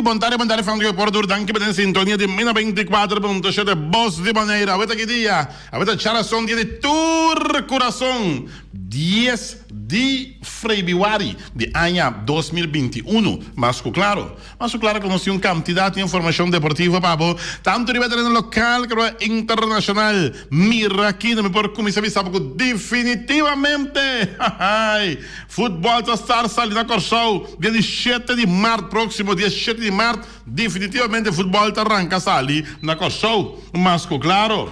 bontare fan che porto anche per in sintonia di meno 24.7 Boss di Maneira. Avete che dia? Avete c'era son di Tour Corazon 10 de Februari de ano 2021. Mas claro conosci un quantità di informazione deportiva pabo, tanto ripetere nel local che internacional. Mira aqui não me por começar a saber definitivamente futebol está estar salindo a Corsol dia 17 de março próximo dia 17 de março definitivamente futebol está arranca sali na Corsol. Mas claro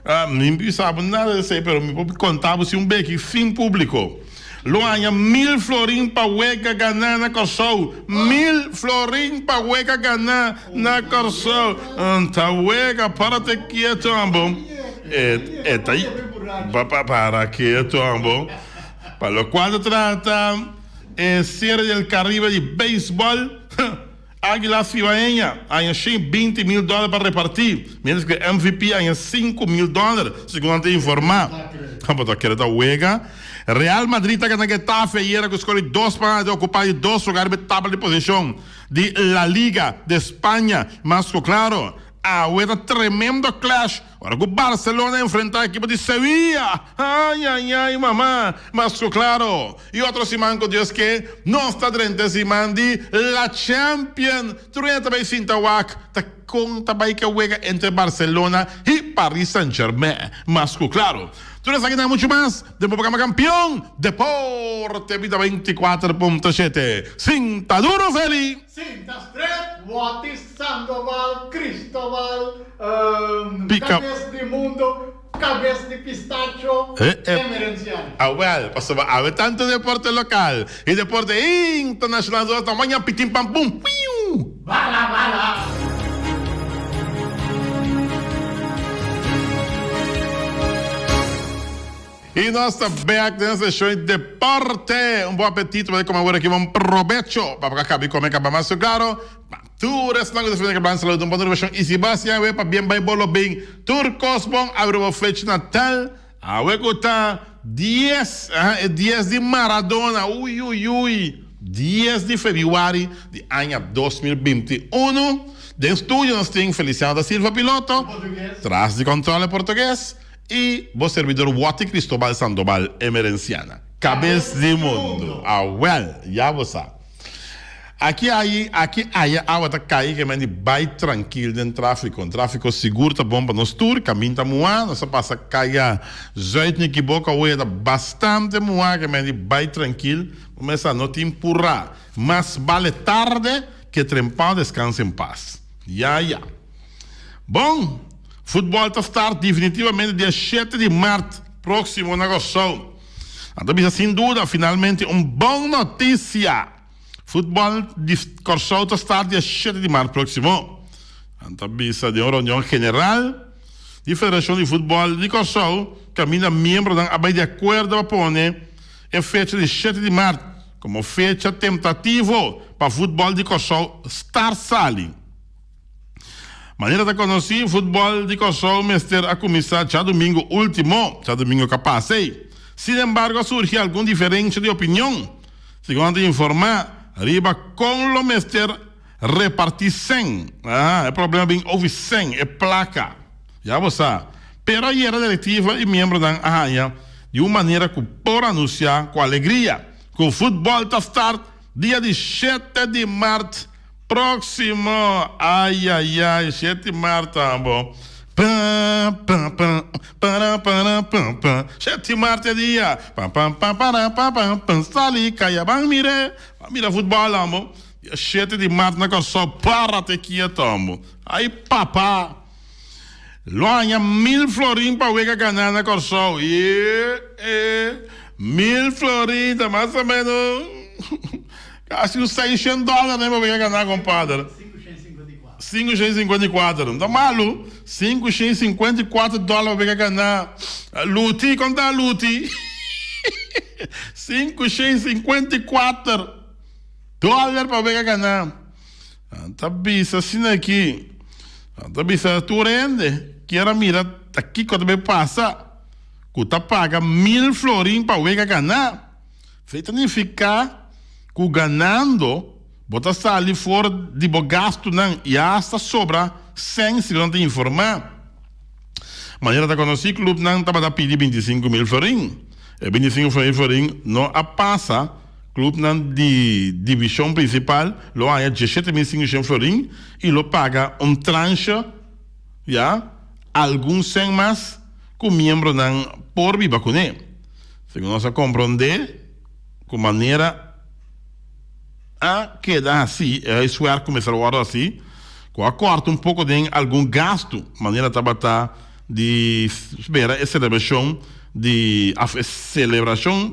não sabe nada disso, pero me contava se beque fim público. Luanha 1000 florin para hueca ganhar na Corsol. 1000 florin para hueca ganhar na Corsol. Anta hueca para te quieto ambo. Tá aí. Para quieto ambo. Para lo cual trata Serie del Caribe de béisbol. Águilas Cibaeña, hay $20 mil para repartir, mientras que MVP hay $5 mil, segundo te informar. Real Madrid está ganhando Getafe e era que escolhe 2 para ocupar 2 lugares de tabla de posição de La Liga de Espanha. Mas claro, era tremendo clash. Agora o Barcelona enfrentar a equipe de Sevilla. Ai, mamá. Mas claro, e outro simão com Deus que não está dentro de simão de la Champions. Turenta bem Sintawak. Tá conta bem que juega entre Barcelona e Paris Saint-Germain. Mas claro, turenta aqui não é muito mais. Depois programa campeão. Deporte Vida 24.7. Sinta duro, Feli. Sinta Stret, Watis, Sandoval, Cristóbal, Cabeça de Mundo, Cabeça de Pistacho, Emerenciano. Passava a ver tanto deporte local e deporte internacional do tamanho pitim pam pum. Bala. E nós estamos back nessa show de deporte. Bom apetite, vai comer agora aqui um provecho. Para acabar com a mais claro. Tu restando de frente para saúde, bom versão e se baseia vai para bem bolo bem. Turcos bom abre o flecha Natal. A tá 10 de Maradona. Ui. 10 de Februari de ano 2021. De estúdio nós temos Feliciano da Silva piloto. Traz de controle português. E o servidor Wati Cristóbal Sandoval Emerenciana. Cabeça de mundo. Já você. Aqui a água está caindo, que mande vai tranquilo dentro do tráfico. O tráfico seguro, tá bom para nós tour, caminho tá moá, nós passa caia, jeito que boca, o tá bastante moá, que mande vai tranquilo, começa a não te empurrar. Mas vale tarde que trempar descansa em paz. Já. Bom, futebol está start definitivamente dia 7 de março, próximo negócio. Então, sem dúvida, finalmente, boa notícia. Futebol de Corsol está start dia 7 de março próximo. Então, bisa de uma reunião general de Federação de Futebol de Corsol, caminha membro da de acordo para pôr a fecha de 7 de março como fecha tentativa para futebol de Corsol estar sali. Maneira de conhecer futebol de Corsol, mestre a começar já domingo capaz. Sin embargo, surge algum diferente de opinião. Segundo informar, arriba com o mestre repartir 100. É problema bem houve 100, é placa. Já você. Pero aí era diretiva e membro da AHA de uma maneira que por anunciar com alegria que o futebol está start dia 7 de março próximo. 7 de março, tá bom. 7 de março é dia. Sali, caia, mira futebol, amor. 7 de março, na só para te quieto, amor. Aí, papá. Loanha 1000 florin para o ganhar na Corsol. 1000 florin, tá mais ou menos. Quase uns $600, né, para ganhar, compadre? 554. Não tá maluco? $554 para ganhar. Luti, conta Luti. $554 para ganhar. Tá bisa assim aqui. Tá bisa tu rende. Que era mira aqui quando me passa. Que tá paga 1000 florin para ganhar. Feita nem ficar ganhando bota sali fora de bo gasto não e hasta sobra sem se não te informar. Maneira da conhecer clube não estava a pedir 25 mil florim. E 25 mil florim não a passa clube não de divisão principal, lo há 17.500 florim e lo paga tranche, já, alguns sem mais com membro não por viva com ele. Segundo nós compreender, com maneira a quedar assim, isso é começar a hora assim, com a corta pouco de algum gasto, maneira de espera a celebração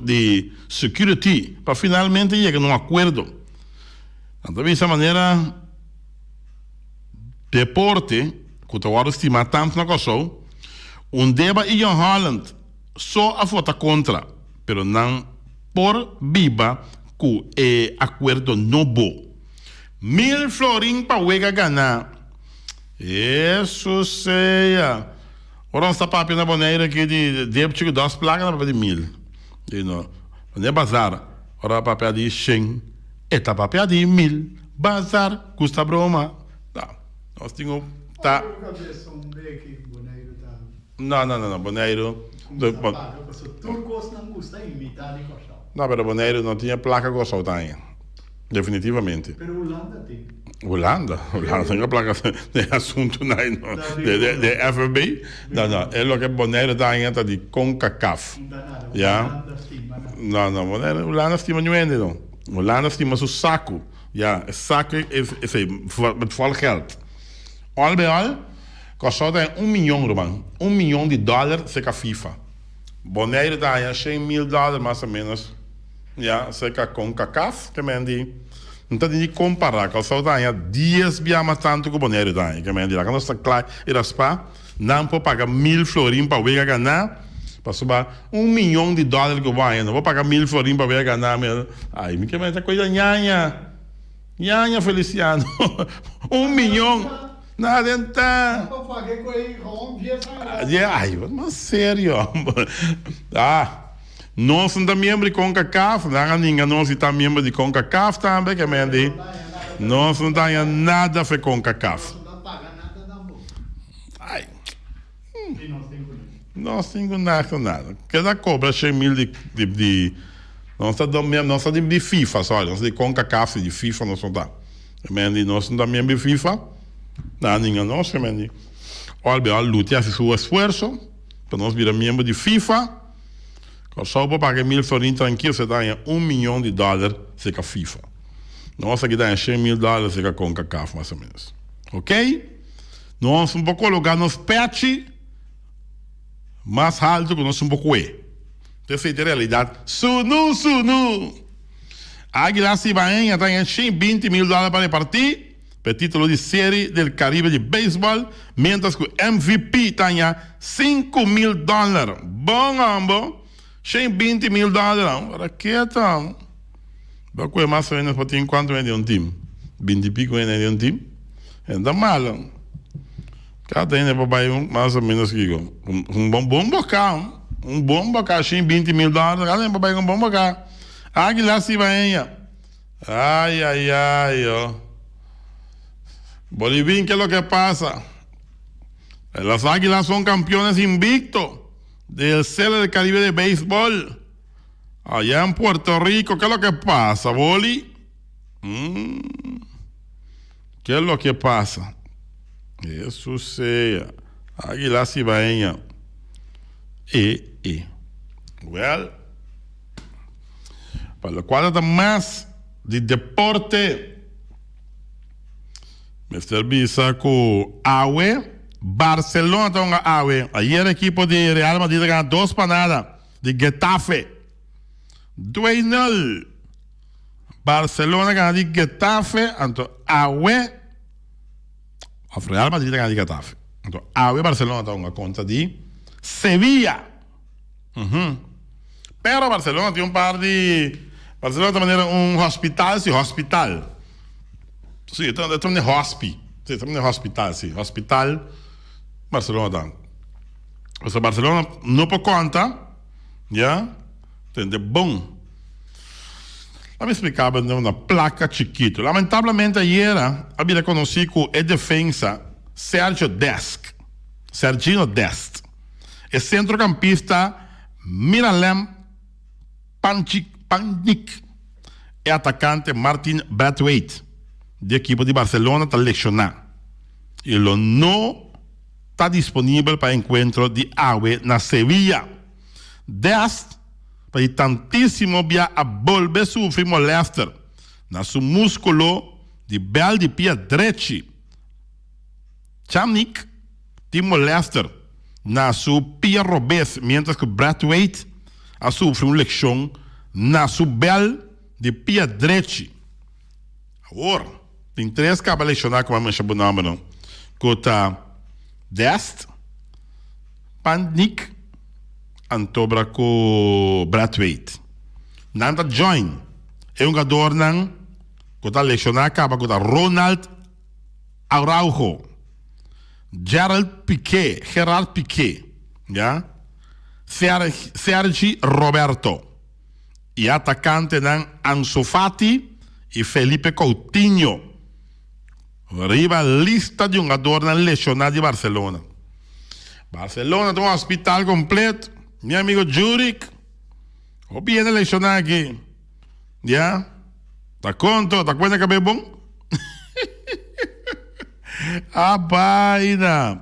de security para finalmente chegar num acordo. Então dessa maneira deporte que o hora estima tanto na coisa, deba em Holland só a vota contra, pero não por viva que é acordo no bom. 1.000 florim para o ganhar. Isso seja. Ora, está papo na boneira aqui de débito 2 placas na papel de 1.000. E não é bazar. Ora, papel de 100. Eta papel de 1.000. Bazar, custa broma. Tá. Nós temos. Tá. Não, boneiro. Turcos não gostam de imitar de coxa. Não, mas boneiro não tinha placa gostado também. Definitivamente. Pero Holanda tem. Holanda tem a placa de assunto de FBI. Não, é o que boneiro está ainda de CONCACAF. Já? Não, boneiro, Holanda estima não. Holanda estima seu saco. Ja, saco é met vol geld. Al bij al, kost tem $1 milhão, Roman. $1 milhão seca FIFA. Boneiro está aí $100.000, mais ou menos. Ja, seca CONCACAF, que me diz. Não tem de comparar, que só dá 10 vezes tanto que o Boneiro dá. Que me diz, quando está claro, era spa, não pode pagar 1.000 florim para o ganhar, para subir $1 milhão que eu vou não vou pagar 1.000 florim para o ganhar. Ai, me quer essa coisa nhanha Feliciano. 1 milhão. Nada então. Ai, mas sério. Nós somos membros de CONCACAF, ninguém nós está membro de CONCACAF também, que me diz. Nós não temos nada a ver com CONCACAF. Ai. Nós temos nada. Cada cobra 100.000 de nós estamos de FIFA, só, nós de CONCACAF, de FIFA, nós não estamos. Nós não estamos membro de FIFA, não, ninguém nós, que me diz. Olha, lute esse seu esforço, para nós virar membro de FIFA. Só para pagar 1.000 florim tranquilo, você dá $1 milhão, você que a FIFA. Nós aqui dá $100.000, você que a CONCACAF, mais ou menos. Ok? Nós vamos colocar nos patch mais alto que nós um pouco é. Essa é a realidade. Sunu! A Águila Cibaenha tem $120.000 para partir, para título de série do Caribe de beisebol, mientras que o MVP tem $5.000. Bom, ambo. $120.000. Para que então? Vai comer mais ou menos para ter quanto vende um time? 20 e pico vende um time? Então, mal. Cada ano é para mais ou menos um bom bocal. Um bom bocal, $120.000. Cada ano é para um bom bocal. Águila Cibaenha. Ai, ó. Bolivín, ¿qué es lo que pasa? Las Águilas son campeones invictos del Serie del Caribe de béisbol. Allá en Puerto Rico, ¿qué es lo que pasa, Boli? ¿Qué es lo que pasa? Eso sea. Águila Cibaeña. Well, para lo cual está más de deporte, me servisa con AWE. Barcelona está en AWE. Ayer el equipo de Real Madrid ganó 2 para nada de Getafe. 2-0. Barcelona ganó de Getafe. Entonces, AWE. Real Madrid ganó de Getafe. Entonces, AWE Barcelona está en contra de Sevilla. Pero Barcelona tiene un par de... Barcelona de maneira hospital. Sim, estamos de hospi. Sim, estamos de hospital, sim. Hospital, Barcelona dá. Essa Barcelona não por conta, já, tem de bom. me explicava uma placa chiquita. Lamentavelmente, ayer havia conhecido a defesa Sergino Dest. E centrocampista Miralem Pjanic. E atacante Martin Braithwaite, da equipe de Barcelona, está lesionado. E ele não está disponível para encontro de AWE na Sevilla. Dest, para tantíssimo via a volver sofrer molestar na su músculo de bel de pia direito. Pjanic tem molestar na su pia robês, mientras que Braithwaite a sofrer uma lesão na su bel de pia direito. Agora, tem 3 cabas lesionados como a mancha bonama, Cota Dest, Pjanic, Antobra com Braithwaite. Nanta join é jogador que está lesionado acaba com Ronald Araujo, Gerard Piqué, já? Sergi Roberto e atacante Ansu Fati e Felipe Coutinho. Arriba a lista de jogador lesionado de Barcelona. Barcelona tem um hospital completo. Meu amigo Juric, o viene lesionado aqui. Já? Tá conto? Tá conta que é bom? A vaina.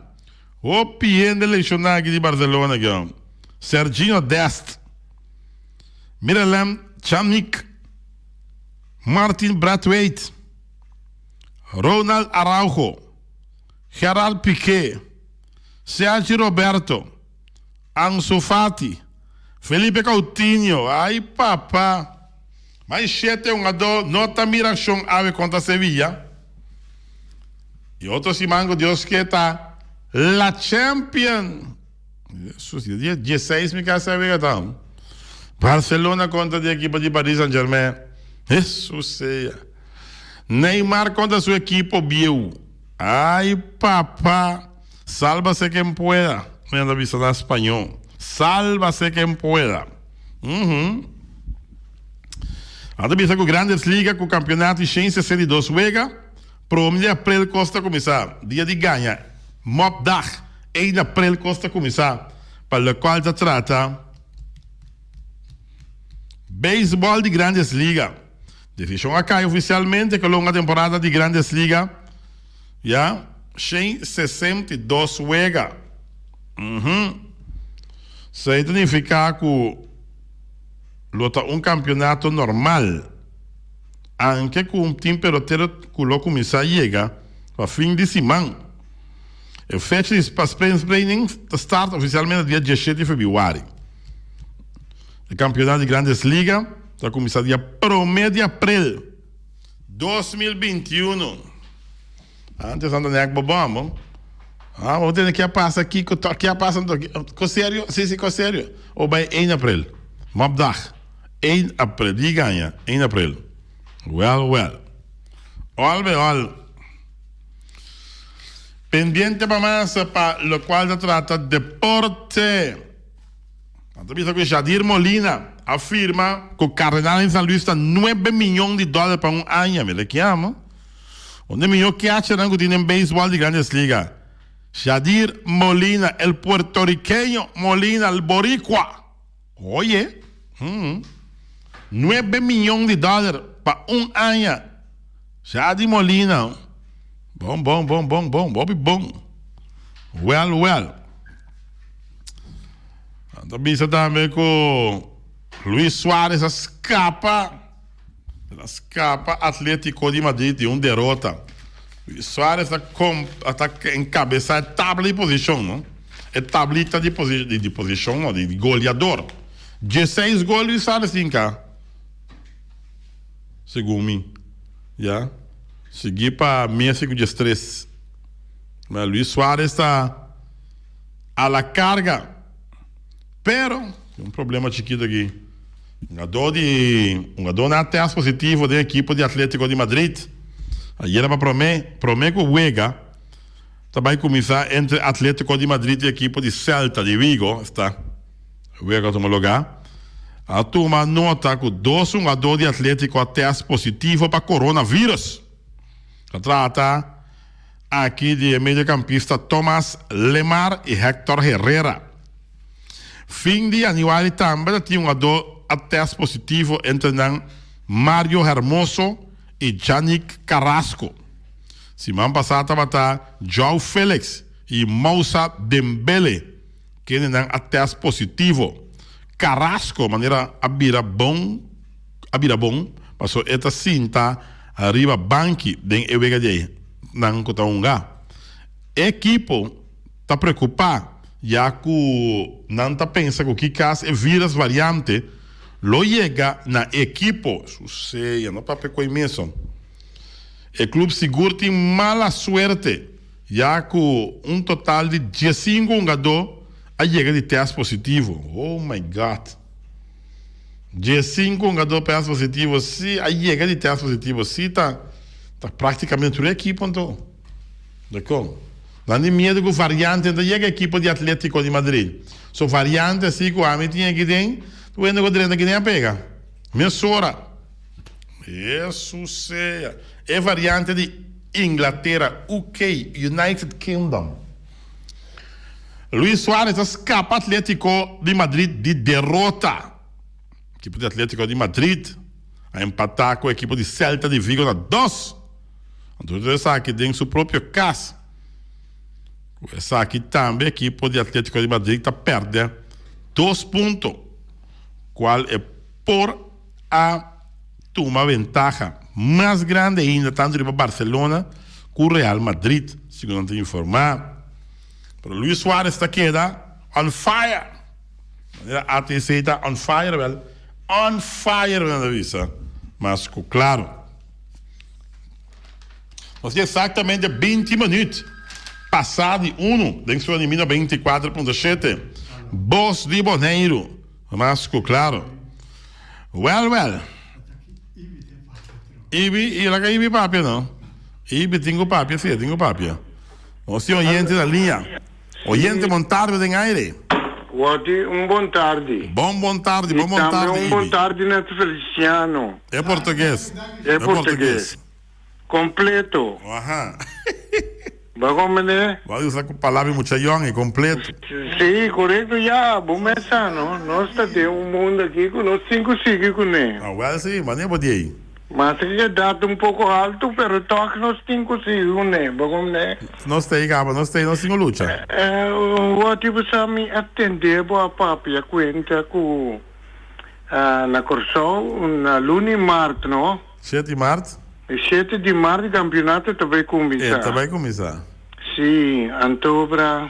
O viene lesionado aqui de Barcelona aqui. Sergino Dest, Miralem Pjanic, Martin Braithwaite, Ronald Araujo, Gerard Piqué, Sergi Roberto, Ansu Fati, Felipe Coutinho. Ai, papá. Mas 7 jogador nota miração ave contra Sevilla. E outro simango Deus que está la Champions. Jesus, dia 16 me quer saber então. Barcelona contra a equipe de Paris Saint-Germain. Jesus seja. Neymar contra sua equipe Biel. Ai, papá. Sálvase quem pueda. Me anda avisando en espanhol. Sálvase quem pueda. Anda avisando com Grandes Ligas, com o campeonato de 162 juega. Pro mês de abril costa começar. Dia de ganha. Mopdag. 1 de abril costa começar. Para o qual se trata beisebol de Grandes Ligas. Decisão acá oficialmente que longa temporada de Grandes Ligas. Já. 162 juega. Significa que um campeonato normal, anche com um temperatura que lo começa a chegar para fim de semana. A fecha de Spring Training start oficialmente dia 17 de fevereiro. O campeonato de Grandes Ligas está começando dia 1 de abril 2021. Antes anda nem bobão. Vamos ter que passar aqui, que passa com sério, sim, com sério. Ou vai 1 de abril. Mopdag. 1 de abril, die ganha, 1 de abril. Well. All. Pendiente para más para lo cual se trata deporte. Visto que Jadir Molina afirma que o Cardenal em San Luis está $9 milhões para um ano. Me le llamo. ¿1 millón que hacen que tienen béisbol de Grandes Ligas? Jadir Molina, el puertorriqueño Molina, el boricua. Oye, $9 milhões para um ano. Jadir Molina. Bom. Well. Também também com Luis Suárez escapa Atlético de Madrid de derrota. Luis Suárez está encabeçar a tabla de posição, não? É tablita de posição, não? De goleador. 16 gols Luis Suárez tem cá. Segundo mim. Já? Seguir para México de 3. Mas Luis Suárez está a la carga. Pero, tem um problema chiquito aqui. Um jogador na teste positivo da equipe de Atlético de Madrid. Aí era para prometer que o Vega vai começar entre Atlético de Madrid e a equipe de Celta de Vigo. Está. O Vega toma lugar. A turma nota que 2 jogadores de Atlético teste positivo para coronavírus. Se trata aqui de mediocampista Tomás Lemar e Héctor Herrera. Fim de januário também tinha um jogador a teste positivo entre Mário Hermoso e Yannick Carrasco. Semana passada estava João Félix e Moussa Dembele, que têm a teste positivo. Carrasco, maneira abira bom, passou esta cinta arriba banque den ewega de nan Cotaunga. Equipo está preocupado, já que não está pensando que caso é vírus variante, lo chega na equipo, suceia, não para com imenso. O clube seguro tem mala suerte, já que total de 15 jogadores a chega de teste positivo. Oh my God. 15 jogadores teste positivo, se a chega de teste positivo, se está praticamente toda a equipe, então. D'accord? Não tem medo que variante da chega a equipe de Atlético de Madrid. So variante assim que o homem tinha que tem, tu ainda que o que nem pega. Mensura. Jesus é variante de Inglaterra, UK, United Kingdom. Luis Suárez escapa Atlético de Madrid de derrota. A equipe de Atlético de Madrid a empatar com a equipe de Celta de Vigo na 2. Então, essa aqui tem sua própria casa. Essa aqui também a equipe de Atlético de Madrid está perdendo 2 pontos. Qual é por a uma ventaja mais grande ainda, tanto para Barcelona como Real Madrid, segundo te informar. Pero Luis Suárez está queda on fire. A ATC está on fire, wel? On fire, na visa. Mas, claro. Nós temos exatamente 20 minutos. Passado de 1, dentro do anime 24.7. Bos de Boneiro. Mas, claro. Well. Ibi, e lá que Ibi papia, não? Ibi, tenho papia, sim, tenho papia. O senhor oyente da linha. Oyente, bom tarde em aire. Bom tarde. Bom tarde. Bom tarde, Neto Feliciano. É português. É português. Completo. Aham. Como é? Vai usar com palavra muchayón e completo. Sim, correto, já. Bom pensar, não? Nós temos mundo aqui com nós 5 seguimos com ele. Well, sim, mas nem pode ir. Mas é dado pouco alto, pero toque nós 5 seguimos, né? Como é? Nós temos luta. O tipo me atender a papia conta com na Corsol, na Luni Mart, não? 7 de março? 7 de março, o campeonato também começar. Também começar. Sim, antobra,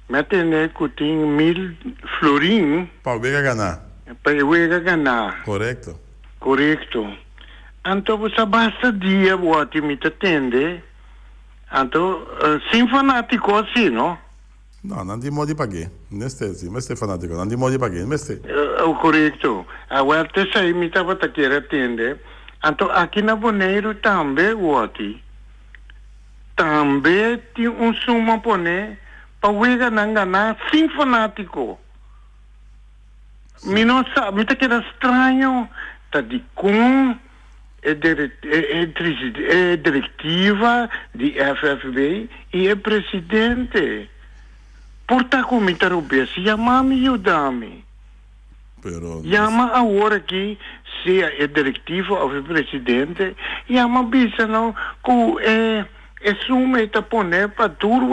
me atender que tem 1000 florim. Para o ganhar. Para o ganhar. Correto. Então, você basta dia, você me atende. Então, sem fanático assim, não? Não tem modo de pagar. Neste fanático, não tem modo de pagar. Correto. Agora, você aí me estava querendo atender. Então, aqui na Boneiro também, você também tem suma para o ganhar sem fanático. Me não sabe, me está querendo estranho, está de com. É diretiva de FFB e é presidente. Portanto, como interromper, se chama-me e ajudar-me. Chama agora aqui, se é diretiva ou é presidente, chama bisa não, que é suma está poner para tudo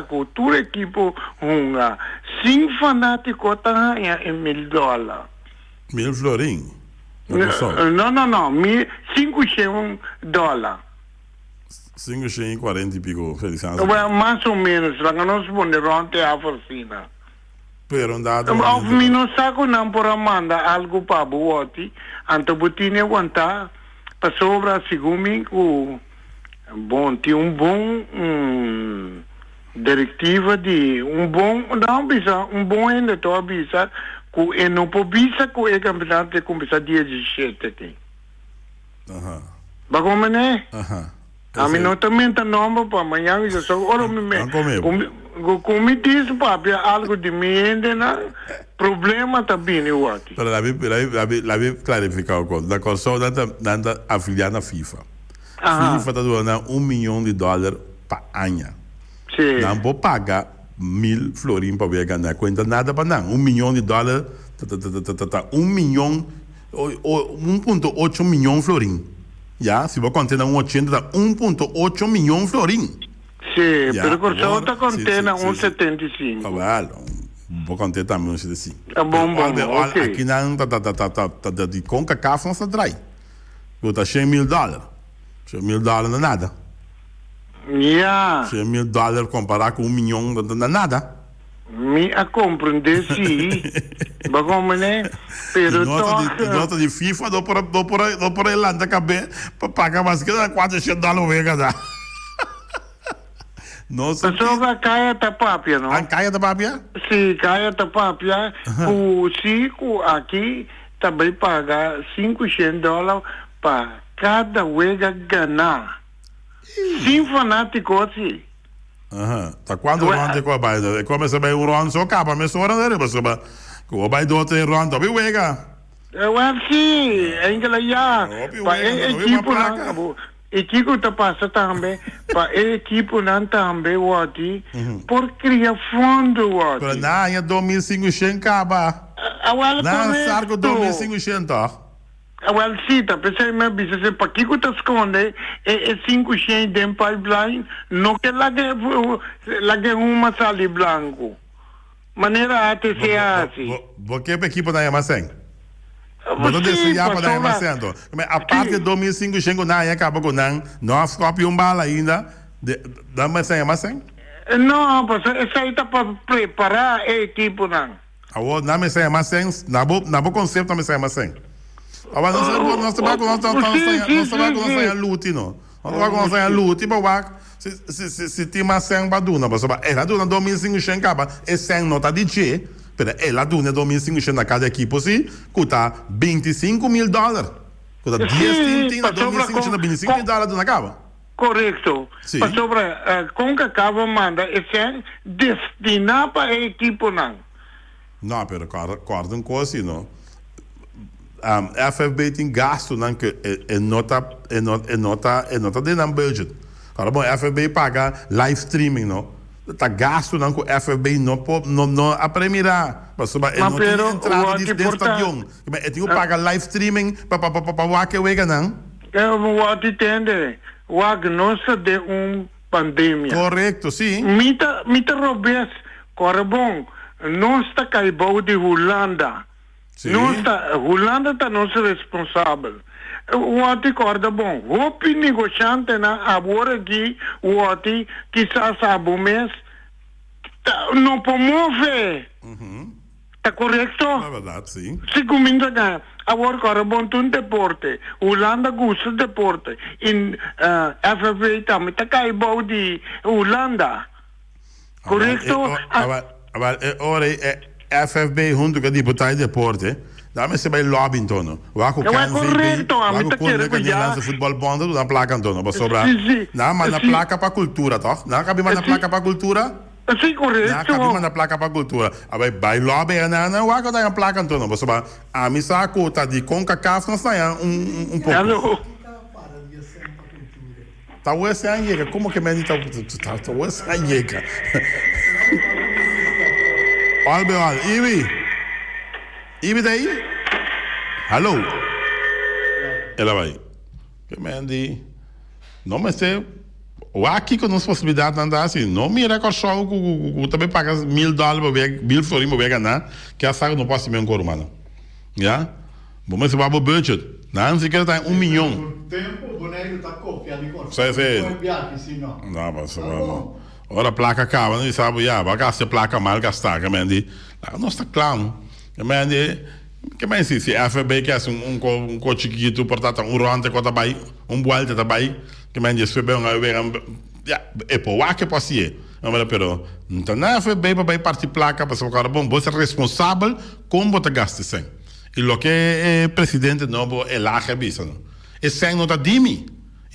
com tudo equipo hunga. Sem fanático está em $1000. 1000 florim? Não, $500. 540 e pico, Feliciano. Mais ou menos, lá não se pode ontem a oficina. Pero andado. Ao menos saco não por mandar algo para bote, então botine aguentar, para sobra segundo bom, tem bom diretiva de bom, não bisa, bom ainda tô bisa. E não pode bisa que o campeonato de começar dia 17 aqui. Aham. Como é? Aham. A mim não também está nome para amanhã, eu só ora me como diz, papi, algo de miende, na problema também, eu acho. Pero la vi clarificar o da corso nanda afiliar na FIFA. FIFA tá doando $1 milhão para ano. Sim. Não vou pagar 1.000 florins para ver ganhar conta nada para não. $1 milhão, 1 milhão, 1,8 milhão florins. Já, se vou contar 80, 1,8 milhão florins. Sim, Ya, pero corso agora, está contendo sim. 1,75. Claro, vou contar também 1,75. Tá bom, ok. Aqui não tá de CONCACAF não se trai. Bota $100,000. $100,000 não é nada. Yeah. $100,000 comparar com $1 milhão não é nada. Me a compreender, sim. Bagom, né? Pero Nota de FIFA, dou por Irlanda, acabei para pagar mais que $400 vega dá. Nossa. Pessoa caia tapapia, não? Caia da papia? Sim, caia tapapia. O Cico aqui também paga $500 para cada vega ganhar. Sim, fanático, assim. Tá quando o round com a baida? Começa bem o round só acaba, mas só hora mas só com a baida outro round, tá bem vega. Well, sim, ainda já. Para equipe não, equipe tá passa também. Para equipe não também o ati, por criar fundo o ati. Para na é 2.500 acaba. Na sargo 2.500. Well, sim, tá pensando mas bisa para que tá esconde é 500 de pipeline, não que lage uma sali blanco. Maneira até se assim. Porque a equipe não é mais sem. Mas desse já para não mais sendo. A parte de 2.500 não é acaba com não a cópia bala ainda. Dá mais sem, mais sem? Não, mas essa aí tá para preparar a equipe não. Agora não me sai mais sem, não vou conceito não me sai mais sem. Agora nós trabalhamos com luta, não. Nós trabalhamos com luta, para se tem mais sem para duna, mas ela duna 2.500 acaba, e sem nota de G, pero ela duna 2.500 na cada equipe, se custa $25,000. Custa 10 tintas, 2.500, $25,000 na acaba. Correto. Sim. Mas sobre com que acaba manda, é sem destinar para a equipe não. Não, pero corta um coisa, não. FFB tem gasto não que é nota de não budget. Agora bom, FFB paga live streaming não. Tá gasto não que FFB não a premirar. Mas sobre não tem entrada de estadião. Mas tem que pagar live streaming para o que wega não. Eu entendo. O agnóstico de pandemia. Correto, sim. Mita Robes, corre bom. Não está caibou de Holanda. Sim. Holanda está nosso responsável. O ati corda bom. O negociante na agora aqui, o ati quizás sabe o mês não promove. Tá correto? É verdade, sim. Se comienza a agora corre bom um deporte. Holanda gosta de deporte. Em FFA também está caibou de Holanda. Correto? Ora FFB junto com a deputada de deporte, dá-me se vai lobby então. Waco correto, a mim tá querendo que lança futebol bom na placa então, para sobrar. Não, mas na placa para cultura, tá? Não cabe mais na placa para cultura. Sim, correto. Não cabe mais na placa para cultura. Aí vai lobby não, waco dá uma placa então, para sobrar. A mim saco tá de CONCACAF não sai um pouco. Alô. Tá o esse aí, como que me tá o esse aí, cara. Olha, Ibi daí? Alô? Ela vai. Que mendi. Não me sei. O aqui com as possibilidades de andar assim. Não me recorda que também paga $1.000 para ver, $1.000 florins para ver ganhar, que a saga não pode ser um coro, mano. Já? Vamos ver o budget. Não, se quer tá $1 milhão. O tempo, o boneco está copiado de cor. Sei. Não, mas não. Ora a placa acaba, não sabe, já, vai gastar a placa mal gastar, que mendi. Não está claro. Que mendi, se a FB quer um coche chiquito, portanto, rante que tá bem, vuelta tá bem, que mendi, se bem já, é por lá que pode ser. Pero, então, na FB para partir placa, para ser cara bom, você é responsável como você gasta sem. E o que o presidente não é lá que avisa, não. E sem não tá dimi.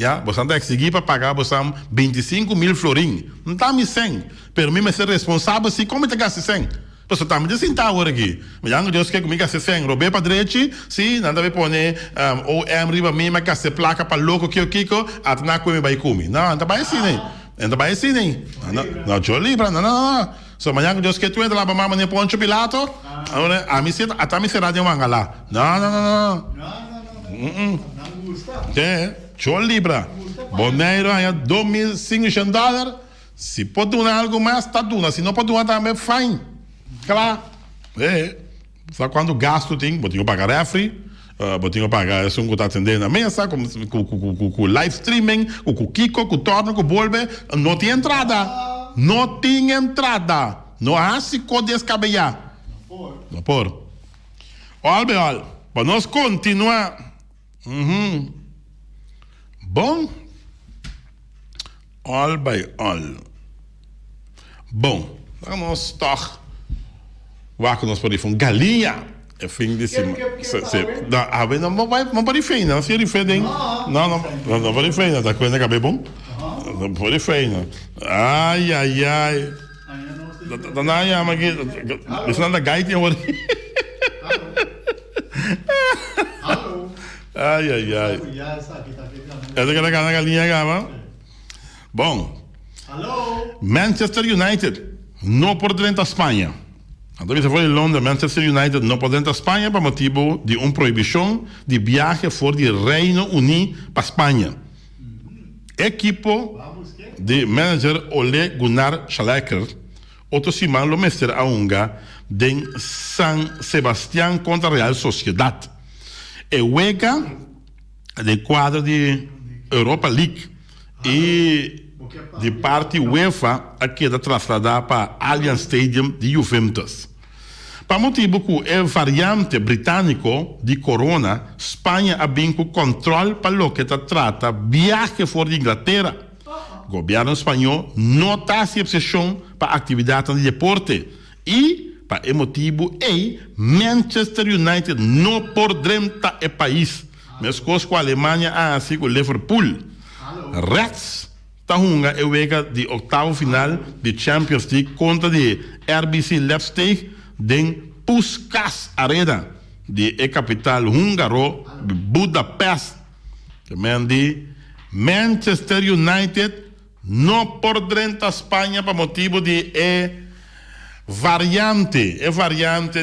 Ya, você anda exigir para pagar você 25.000 florim. Não está me 100. Pero mim me ser responsável se como te gasta 100. Você está me dizendo agora aqui. Mas já Deus quer comigo gastar 100. Roubei para direita, se nada vai pôr ou riba mim, mas gastar placa para louco que eu kiko, até na comer vai comer. Não, não vai assim nem. Não vai assim nem. Não, eu libra, não. So amanhã Deus quer tu entra lá para mamãe nem Poncho Pilato. Agora a mim até me será de uma lá. Não. Não gusta. É, eu libra. Boneiro aí $2.500. Se pode doar algo mais, tá doando. Se não pode doar também, fine. Claro. Só quando gasto tem, vou ter que pagar refri, vou ter que pagar se um que está atendendo na mesa, com live streaming, com Kiko, com Torno, com Bolbe, não tem entrada. Não tem entrada. Não há se pode descabelhar. Não por. Olha, para nós continuar. Bom. All by all. Bom, vamos toch. Waar nós podemos galinha é fim de semana. Não pode feina, não se feina. Não pode feina, tá coisa que é bom? Não pode feina. Ai. Não é mas que isso não é gaita agora. Hallo. Ai. Essa que é a galinha gama. Bom. Hallo. Manchester United não pode entrar na Espanha. Então, se for em Londres, Manchester United não pode entrar na Espanha por motivo de uma proibição de viagem fora do Reino Unido para a Espanha. Equipo de manager Ole Gunnar Solskjaer, outro semana lo mester a Unga de San Sebastián contra Real Sociedad. E juega de quadro de Europa League e de parte UEFA aqui da trasladar para Allianz Stadium de Juventus. Para motivo que é variante britânico de corona, Espanha ha vinco controle para lo que trata viaje fora de Inglaterra. O governo espanhol não está se obsessão para atividade de deporte e para esse motivo Manchester United não pode entrar no país. Mesma coisa com a Alemanha, assim com o Liverpool. Reds Tahunga é o de oitavo final de Champions League contra de RBC Leipzig de Puskás Arena de capital húngaro de Budapeste. Também de Manchester United não pode entrar Espanha por motivo de variante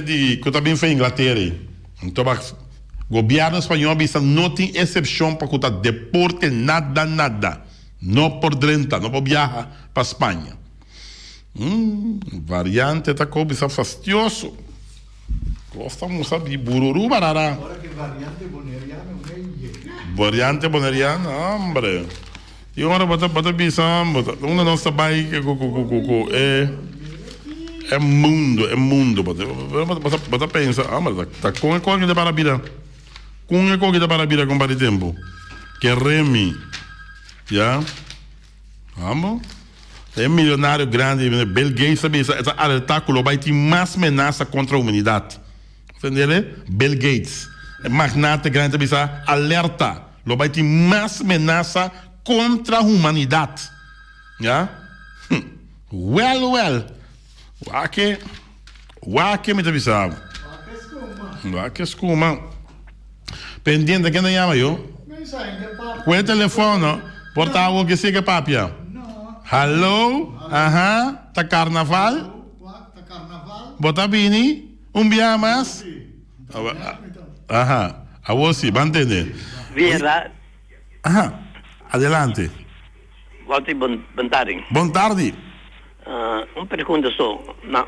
de que também foi Inglaterra. Então o governo espanhol não tem exceção para o deporte nada. Não pode entrar, não pode viajar para a Espanha. Variante está como está fastidioso. Gostamos de bururu barará. Agora que variante boneriana Variante boneriana, hombre. E agora bota pensar, uma nossa bike é mundo. Bota pensar, mas tá com a coisa de parabira. Com a coisa de parabira com para tempo. Que remi. Já? Vamos? É milionário grande, Bill Gates, sabe? Essa alertáculo vai ter mais ameaça contra a humanidade. Entendeu? Bill Gates, magnata grande, sabe? Alerta, vai ter mais ameaça contra a humanidade. Já? Well. Wake me avisava. Wake escuma. Pendente, quem chama eu? Com o telefone, portável que siga papia. Hello? Tá carnaval? Tá carnaval? Bota bini? Dia mais? A você, vai entender. Vera. Adelante. Boa tarde. Boa tarde. Uma pergunta só. Na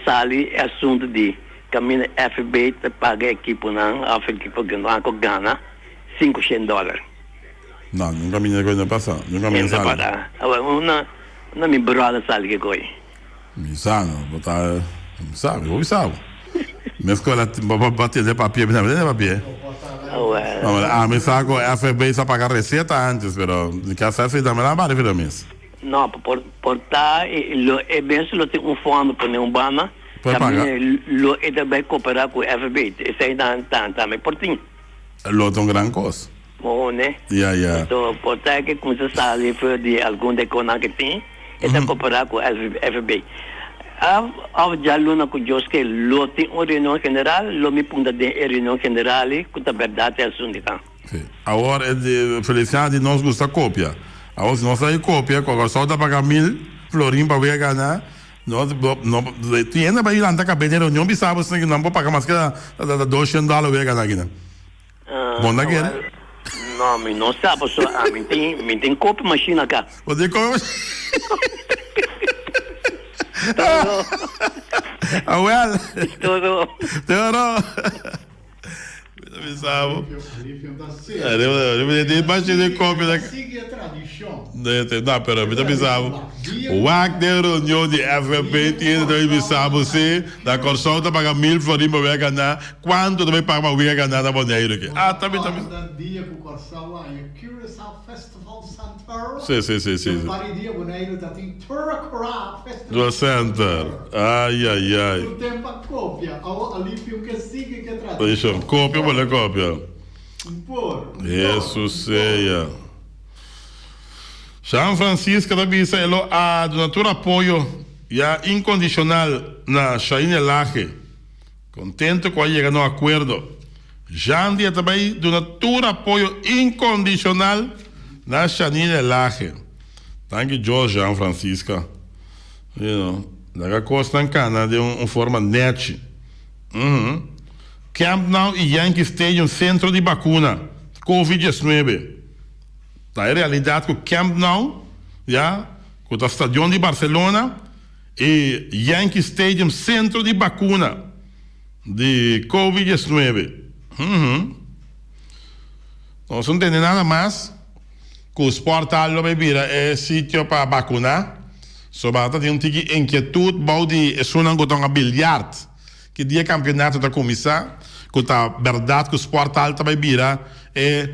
sali é assunto de caminho FB te paga a equipe na África que Gana $500. Não, nunca me negou na passada. Nunca me sali. Uma me brother sali que coi. Me sano, botar, sabe, eu sabe. Mas quando ela bater de papel, me saco FB só pagar receita antes, pero que acesso também lá vale vir mesmo. Não, portar é bem se tem fundo para nenhum bana. Também ele vai cooperar com o FB. Isso aí também por ti. Lo tem grande coisa. Mohone. Ja. So, portanto, que como se sabe, foi de algum deconar que tem, é comparar com o FB. Ao já luna com Deus que lo tem uma reunião general, lo me punta de reunião general, com a verdade é assunto. Agora, Feliciano, de nós gusta cópia. Agora, se nós aí cópia, quando só dá pagar 1.000 florim para ver ganhar, nós ainda vai ir lá na cabeça da reunião, sabe, que não pode pagar mais que $200 ver ganhar aqui, né? Bom, da guerra? Não, mas não sabe, só tem cópia machina cá. Você come Abuelo. Todo. Pensavo. Alívio da Devo baixar cópia da. Siga a tradição. Não, però mi pensavo. Wagner reunião de FFP tinha de pensava se da consulta paga 1.000 florim para ganhar, quanto também paga para ganhar na boneira aqui. Também. Dia com o Corsal lá, é Curaçao Festival Center. Sim. Vários dias boneiro tá tem Turacora Festival. Do Center. Ai. O tempo a cópia, ao alívio que siga que a tradição. Deixa, cópia, olha cópia. Por. Jesus seja. São Francisco da Bisa, ele a donatura apoio já incondicional na Shaine Laje. Contento com a chegada no acordo. Já dia também donatura apoio incondicional na Shaine Laje. Thank you, George, São Francisco. Da costa em cana de uma forma net. Camp Nou e Yankee Stadium, centro de vacuna. Covid-19. Tá a realidade com o Camp Nou, com o Estadião de Barcelona e Yankee Stadium, centro de vacuna de Covid-19. Não se entende nada mais que o Sport Allo Bebira é sítio para vacunar. Sobretudo tem um tique inquietude, balde é só não gostam a bilhar, que dia campeonato da comissão, que a verdade que o Sport Allo Bebira é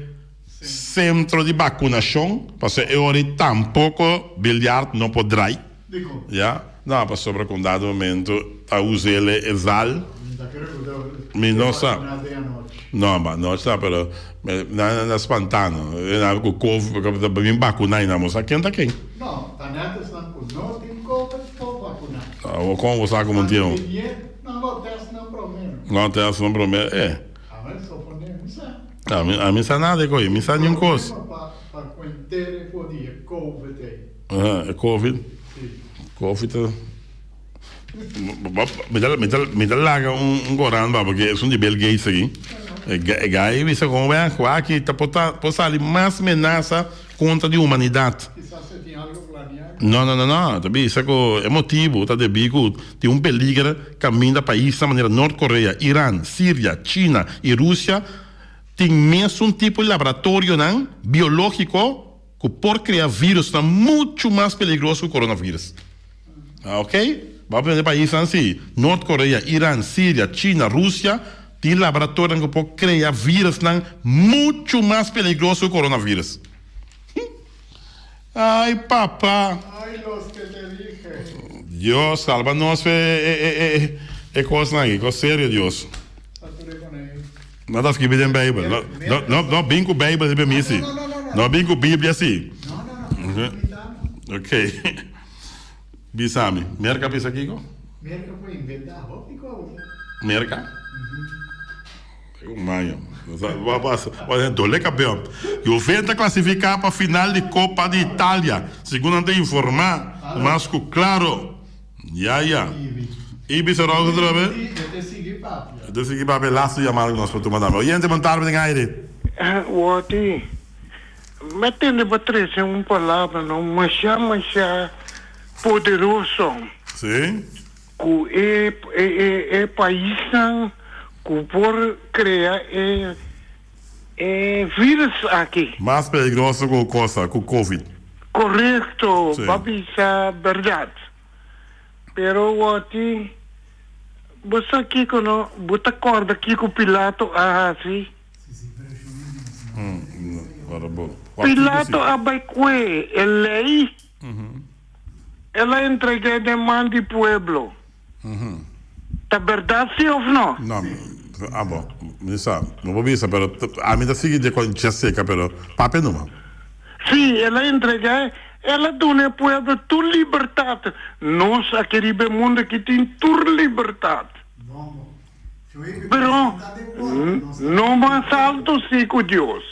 centro de vacunação, porque eu tampouco bilhar não poderá. Não, para sobre com dado momento a usar ele exal. Não sabe. Não, mas não sabe, pero na espantano, na com couve, para bem vacunar ainda, mas aqui não quem? Não, tá nada não tem couve para vacunar. Ou como você como um tio? Não teste não prometo. Não teste não prometo, Mas só pode missa. A mim sabe nada, coi, mim sabe nenhuma coisa. Para conter o dia Covid. É Covid. Covid. Me dá larga goran, porque são de Bill Gates aqui. É gai, você como é que tá possa ali mais ameaça contra a humanidade. Você tem algo planeado? Não, também isso é motivo, tá de bico, tem um peligro caminho da país da maneira Norte-Coreia, Irã, Síria, China e Rússia. Tem mesmo um tipo de laboratório biológico que por criar vírus é muito mais perigoso que o coronavírus. Ok? Vamos ver países assim, Norte-Coreia, Irã, Síria, China, Rússia, tem laboratório que pode criar vírus muito mais perigoso que o coronavírus. Ai, papá. Ai, los que te dije. Dios, salva-nos é coisa aqui, coisa séria, Deus. Nada que vem em Bíblia. Não bem com a Bíblia de mim, assim. Não bem com a Bíblia, assim. Não. Ok. Bisami. Merca pisa aqui, go? Merca foi inventar, Merca? Maio. Dole campeão. E o Venta classificar para a final de Copa de Itália. Segundo ante informar, mas claro. E bisa rosa outra vez? Eu segui para laço e amargo nós para tomar da mão. E ente montar bem aí. Wati. Metendo para três é uma palavra não, mas poderoso. Sim. Que é país que por criar vírus aqui. Mais perigoso que o Covid. Correto, papi, é verdade. Pero Wati, você aqui quando você acorda aqui com o Pilato assim. Pilato abaixo a lei. Ela entrega a demanda do pueblo. Tá verdade, sim ou não? Não, bom. Mi sa, non vou vista, però a me da seguire con c'è secca, però pape numa. Sì, ela entrega, ela dona puede tu libertad. Nós aqui ribe mundo que tem tu libertad. Vamos. Pero não mais alto sim com Deus.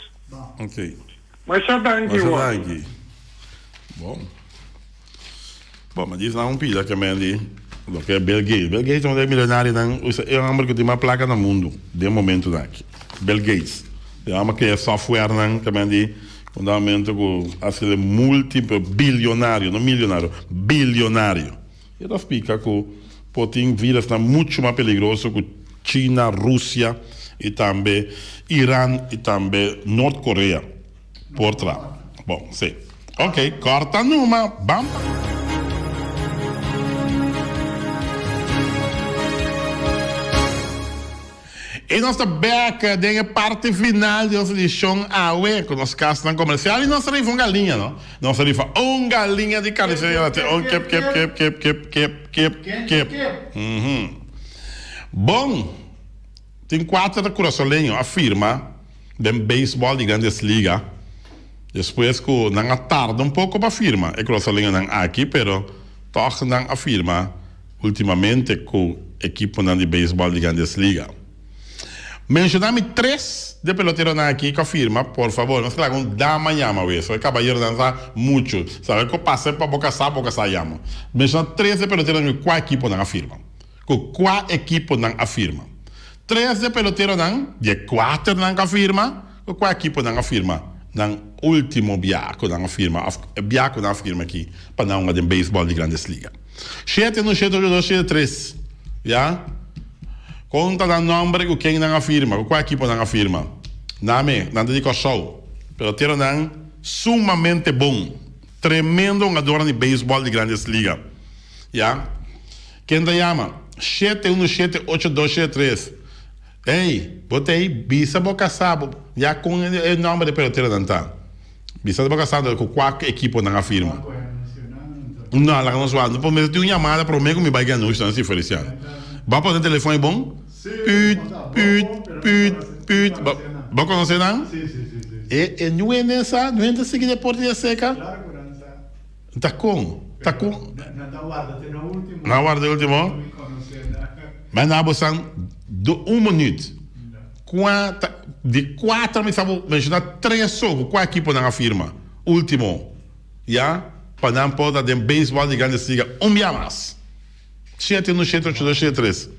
Ok. Mas já dá Mas aqui, aqui. Bom. Bom, mas diz lá pila que me di. Lo que é Bill Gates. Bill Gates é um dos milionários, é um homem que tem uma placa no mundo, de momento daqui. Bill Gates. É um homem que é software, que me di, com momento que assim, múltiplo bilionário, não milionário, bilionário. E ela explica que Putin vírus está muito mais perigoso que China, Rússia e também Irã e também Norte-Coreia. Por trás. Bom, sim. Ok, corta numa. Bam. E nós estamos back na parte final de nossa edição AUE, com os casos comercial. E nós temos uma galinha, não? Nós temos uma galinha de carniceria. Bom, tem 4 curaçolenhos, afirma, de beisebol de grandes ligas. Depois que não tarda um pouco para afirmar. É curaçolenho não aqui, pero toch não afirma, ultimamente, que o equipe de beisebol de grandes ligas. Mencioname 3 de peloteiros aqui que afirma, por favor, não se lá com dama llama isso, o caballero dança muito, sabe que passa para boca sa llama. Menciona 3 de peloteiros que qual equipe não afirma, que qual equipe não afirma. 3 de peloteiros não, de 4 não afirma, que qual equipe não afirma. Não último biaco não afirma, biaco não afirma aqui para não de beisebol de grandes ligas. 7 no 7 2 7 3, já? Conta o nome que quem não afirma, qual equipe não afirma. Nome, não dedico show. Pelotero não, sumamente bom. Tremendo jogador de beisebol de grandes ligas. Já? Quem te chama? 7178273. Ei, botei bisa boca sabo. Já com o nome de pelotero não está. Bisa boca sabo com qual equipe não afirma. Não, ela não sabe. Não pode ter uma chamada para o meu que me vai ganhar no instante, se Feliciano. Vai poder telefone bom? Put. ¿Vos conocés, no? Sí. ¿No es esa? ¿No es esa que deporte de seca? Claro que não está. ¿Está con? Não guarda, tem no último. Não guarda o último? Mas não, você de 1 minuto. De 4, me sabe, mencionar 3 só. Qual equipe não afirma? Último. Já? Para não poder de beisebol de grandes ligas. Dia mais. 7178273.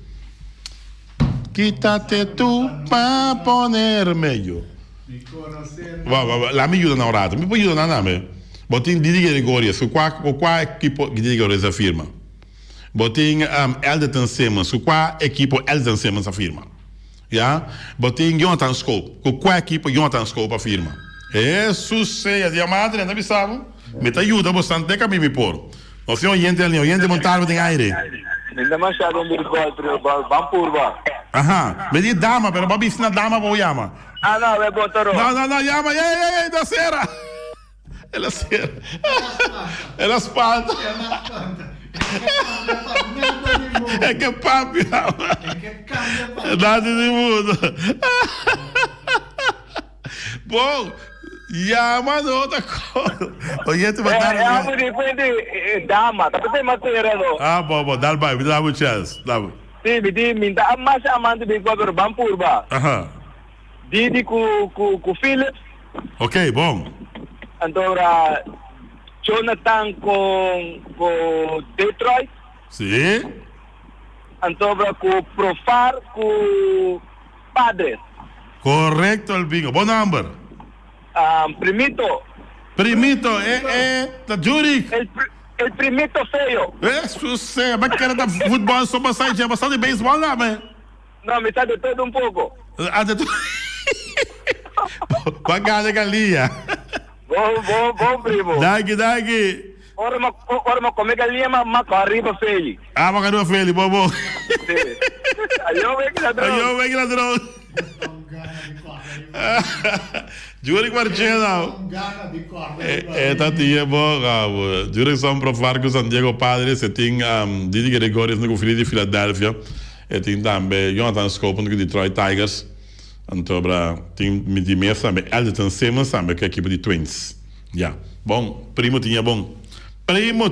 Quítate tú para ponerme yo. La mi ayuda na orato. Mi può aiutare a me. Botin Didi Gregorio, su qual equipo Didi Gregorio afirma. Botin Elderton Simmons, su qual equipo Elderton Simmons afirma. Ja? Botin Jonathan Scope, su qual equipo Jonathan Scope afirma. Jesus sei, a madre, não sabe? Me te ajuda bastante que me por. O senhor oyente montar tem aire. Ainda mais chato um Bampurba. Ajá, me diz dama, pero papi, si una dama, ¿cómo llama? Ah, no, é Bontoro. No, llama, da cera. É la cera. É la espalda. É que papi, nada de mundo. Bom, llama de outra coisa. Oye, tu mandaram. É, depende dama, tapi tem matéria não. Ah, bom, dá uma chance, dá. Sim, minta a mais amante de qualquer Bampurba. Aham. Didi com Phillips. Ok, bom. Agora Jonathan com Detroit. Sim. Agora com Profar com Padres. Correcto, el bingo. Bom number. Primito, da Zurich. El primito feio. Isso, sei, mas que era da futebol, só bastante de beisebol, não, mas... Não, me está de todo pouco. De tudo. Pagada galinha. Bom, primo. Daqui. Ora, mas comer galinha, mas arriba feio. Ah, mas cadê o filho, bom. Aí eu venho que ladrão. Juro que Marcelo. Esta tia bom, juro que são provar que o San Diego Padres se tem Didi Gregorius no filho de Filadélfia. E tem também Jonathan Scopen do Detroit Tigers. Então, tem de mês também Elton Simmons também, que é a equipe de Twins. Já. Bom, primo tinha bom. Primo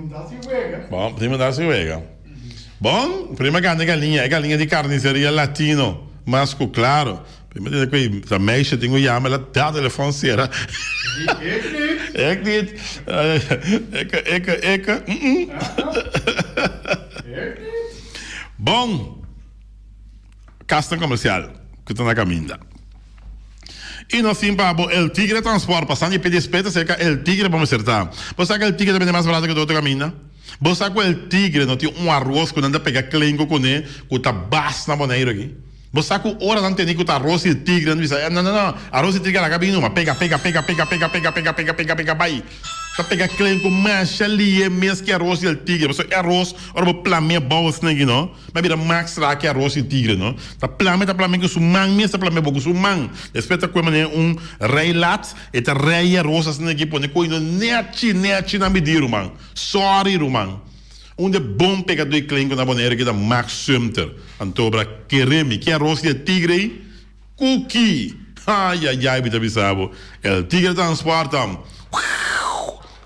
da-se-wega. Bom, primo da-se-wega. Bom, prima galinha, é galinha de carniceria latino. Masco claro. Prima de que a meisje tem o chama, ela dá telefone será. Ik niet. Bom, casta comercial, que está na caminha. E nós sim para el Tigre Transport, passando e pedir respeito, cerca el Tigre vamos acertar. Você sabe que el Tigre também é mais barato que o outro caminho? Você sabe que el Tigre não tem arroz que anda pegar clenco com ele, que tá baixo na boneira aqui. Você sabe que hora não tem que arroz e tigre, não, arroz e tigre lá cabine uma, pega, vai. Tá pegar clenco, mancha ali, mesmo que arroz e tigre. Você arroz, ora plame boas aqui, não? Mas vira max lá que arroz e tigre, não? Tá plame que su man, mesmo tá plame bogo su man. Respeita que mané rei lat, e tá rei arroz assim aqui, põe coisa neti na medida, man. Sorry, man. Um de bom pegador de clenco na boneira que da Max Sumter. Antobra quereme, que arroz de tigre, cookie. Ai, bita bisabo. El Tigre Transportam.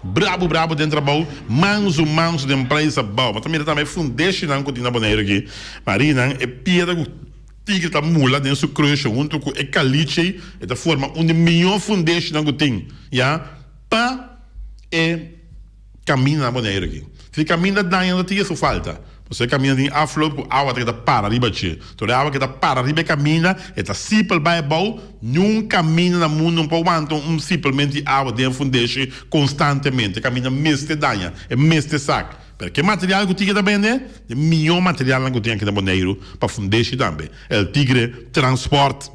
Brabo dentro da baú, manso de empresa baú. Mas também fundeixe não continua na boneira aqui. Marina é piada com tigre tá mula dentro do crush, junto com e caliche, e da forma onde melhor fundeixe não tem, já? Pa e caminha na boneira aqui. Se caminha daí não tem isso falta. Você caminha em afloat com água que está para arriba, tchê. Toda a água que está para arriba caminha, está simples vai bom, não caminha no mundo, não pode manter simplesmente água dentro fundeixe constantemente. Caminha mestre danha, é mestre saco. Porque material que tinha também, né? É melhor material que tinha aqui na boneiro para fundeixe também. É o Tigre Transport.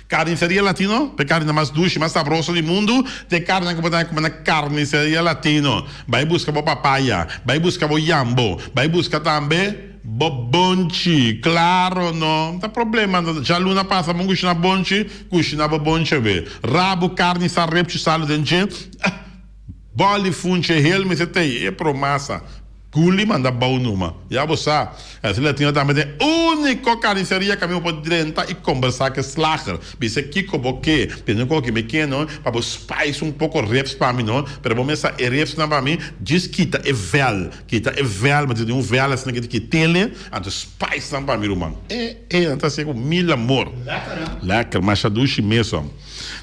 Carniceria latino, per carne mais doce, mais saborosa do mundo, de carne como na carniceria latino. Vai buscar papaya, vai buscar jambo, vai buscar também bobonchi, claro, não, não tem problema, já luna passa, vamos cozinhar bonchi, cozinhar bobonchi, rabo, carne, sarrepche, salo, dente, boli, funche, helme, você tem, é promessa. Guli manda bom numa. Já você sabe, esse latino também tem única carniceria que eu posso direita e conversar com o slager. Bisa Kiko Boque, pedindo qualquer pequeno, para você spice pouco reps para mim, não? Para você essa reps não para mim, diz que é vel, mas tem vel assim que tele, então spice não para mim, mano. Então assim com mil amor. Lekker, mas chadushi mesmo.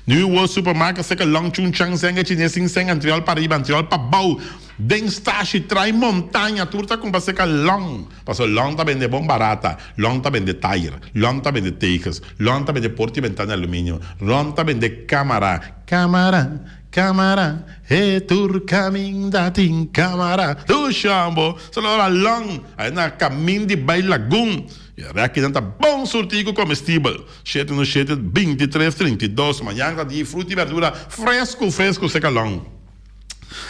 Nu o supermarket seca long chun chang senga chinês sing antriol para riba, antriol para bau. Den stashi trai montanha turta com você que long. Passou long também de bom barata, long também de tire, long também de takes, long também de porta e ventana alumínio, long também de câmara, tur caminho da tin câmara, tu chambo, só lá long, aí na caminho de Bailagum. E aqui dentro bom sortigo comestível. Cheio no cheio 23, 32, manhã de fruta e verdura fresco, seca long.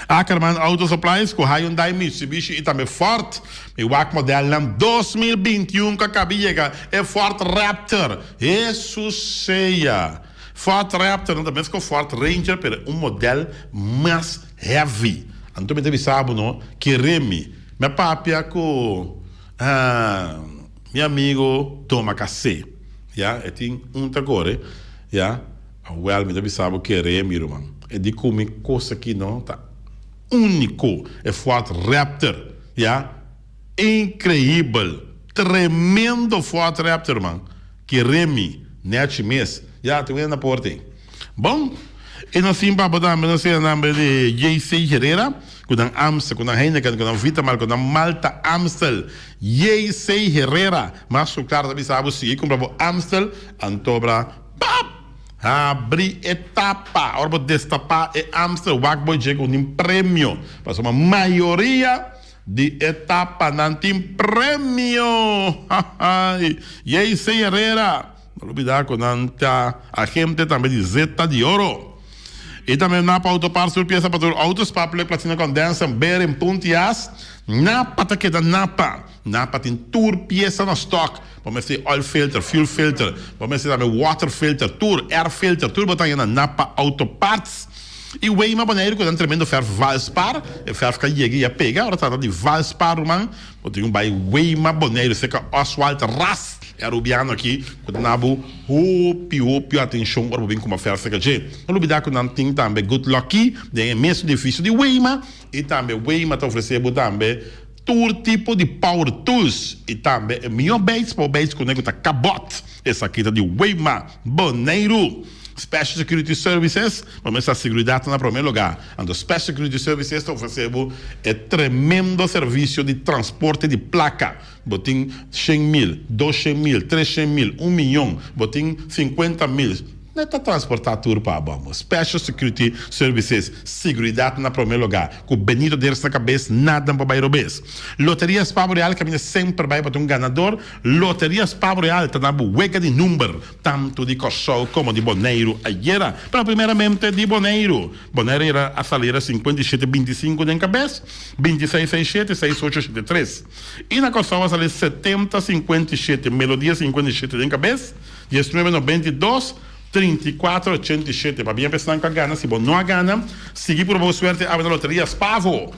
Ackerman Auto Supplies com Hyundai, Mitsubishi e também Ford. E o modelo 2021 que acabia é Ford Raptor. Isso seja. Ford Raptor não também com Ford Ranger, pero modelo mais heavy. Então também sabe não que remi. Minha papia com meu amigo toma café. Já, tem agora, já. Well, me sabe que remi, irmão. É de comer coisa que não tá único, é Ford Raptor, já? Incrível, tremendo Ford Raptor, man, que remi, neste mês, já, tem na porta aí. Bom, e nós sim, para botar, nós temos o nome de J.C. Herrera, com a Amstel, com a Heineken, com a Vitamal, com a Malta Amstel, J.C. Herrera, mas o claro, também sabe, se comprava Amstel, antobra, abrir etapa, ora vou destapar e Amstel, o Wackboy chega com um prêmio, mas uma maioria de etapa não tem prêmio. E aí, sem Herrera, não olvidar com a gente também de Zeta de Ouro. E também Napa Autopar, surpresa para o Autos, Papel, Platina Condensa, Ber em Puntias, Napa, tá que da Napa. Napa tem tour peça no stock. Vamos ver oil filter, fuel filter, vamos ver também water filter, tour, air filter, tudo botar aí na Napa Auto Parts. E o Weima Boneiro, que é um tremendo ferro Valspar, é ferro que ia pegar, agora trata de Valspar, man. Tem um bairro Weima Boneiro, sei que Oswald Ras, é rubiano aqui, quando nabo, atenção, para bem como a ferro fica de. Não olvidar que não tem também Good Lucky, tem o mesmo edifício de Weima, e também Weima está oferecendo também todo tipo de power tools, e também é melhor base, para o base que o nego está cabot, essa aqui tá de Weima Boneiro. Special Security Services, vamos a seguridade na primeiro lugar. Ando Special Security Services está oferecendo tremendo serviço de transporte de placa. Botim 100 mil, 200 mil, 300 mil, 1 milhão, botim 50 mil. Não está transportar tudo para vamos. Special Security Services, seguridade na primeiro lugar. Com o Benito deles na cabeça, nada para bairro bes. Loterias Pavo Real, que sempre vai para um ganador. Loterias Pavo Real, está na buega de número, tanto de Cossol como de Boneiro. Ayer, pero primeiramente de Boneiro. Boneiro era a salir 57,25 de cabeça, 26,67, 6,873. E na Cossol a salir 70,57, Melodia 57 de cabeça, 19,92. 34,87 para bem pensar com a gana, se bom não a gana, seguir por boa sorte a loterias Pavo,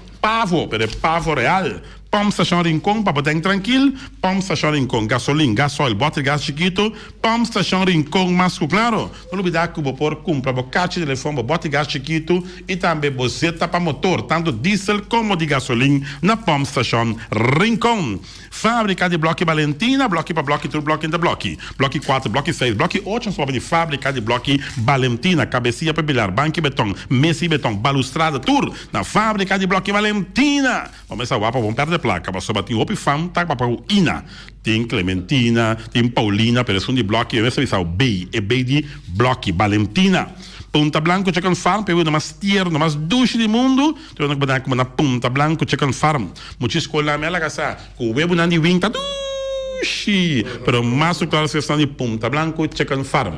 pero Pavo Real, Pom Station Rincon, para botar tranquilo, Pom Station Rincon, gasolina, gasol, bota de gás chiquito, Pom Station Rincon, mas claro, não olvidar que vou pôr compra, vou caixa de telefone, bota de gás chiquito e também bozeta para motor, tanto diesel como de gasolina, na Pom Station Rincon. Fábrica de bloco Valentina, bloco para bloco, tudo bloco entre bloco. Bloco 4, bloco 6, bloco 8, só de fábrica de bloco Valentina, cabecinha para bilhar, banco e betão, mesa e betão, balustrada, tudo na fábrica de bloco Valentina. Vamos a guapa, vamos perder placa, mas só bater o fam, tá para o Ina. Tem Clementina, tem Paulina, pessoa de bloco, eu sei o B, é B de bloco Valentina. Punta Blanco Chicken Farm, pegou mais tierno, mais doce do mundo, então não pode como na Punta Blanco Chicken Farm. Muitas escolas me alagaça, com o web não de wing tá doce, pero mais claro se está de Punta Blanco Chicken Farm.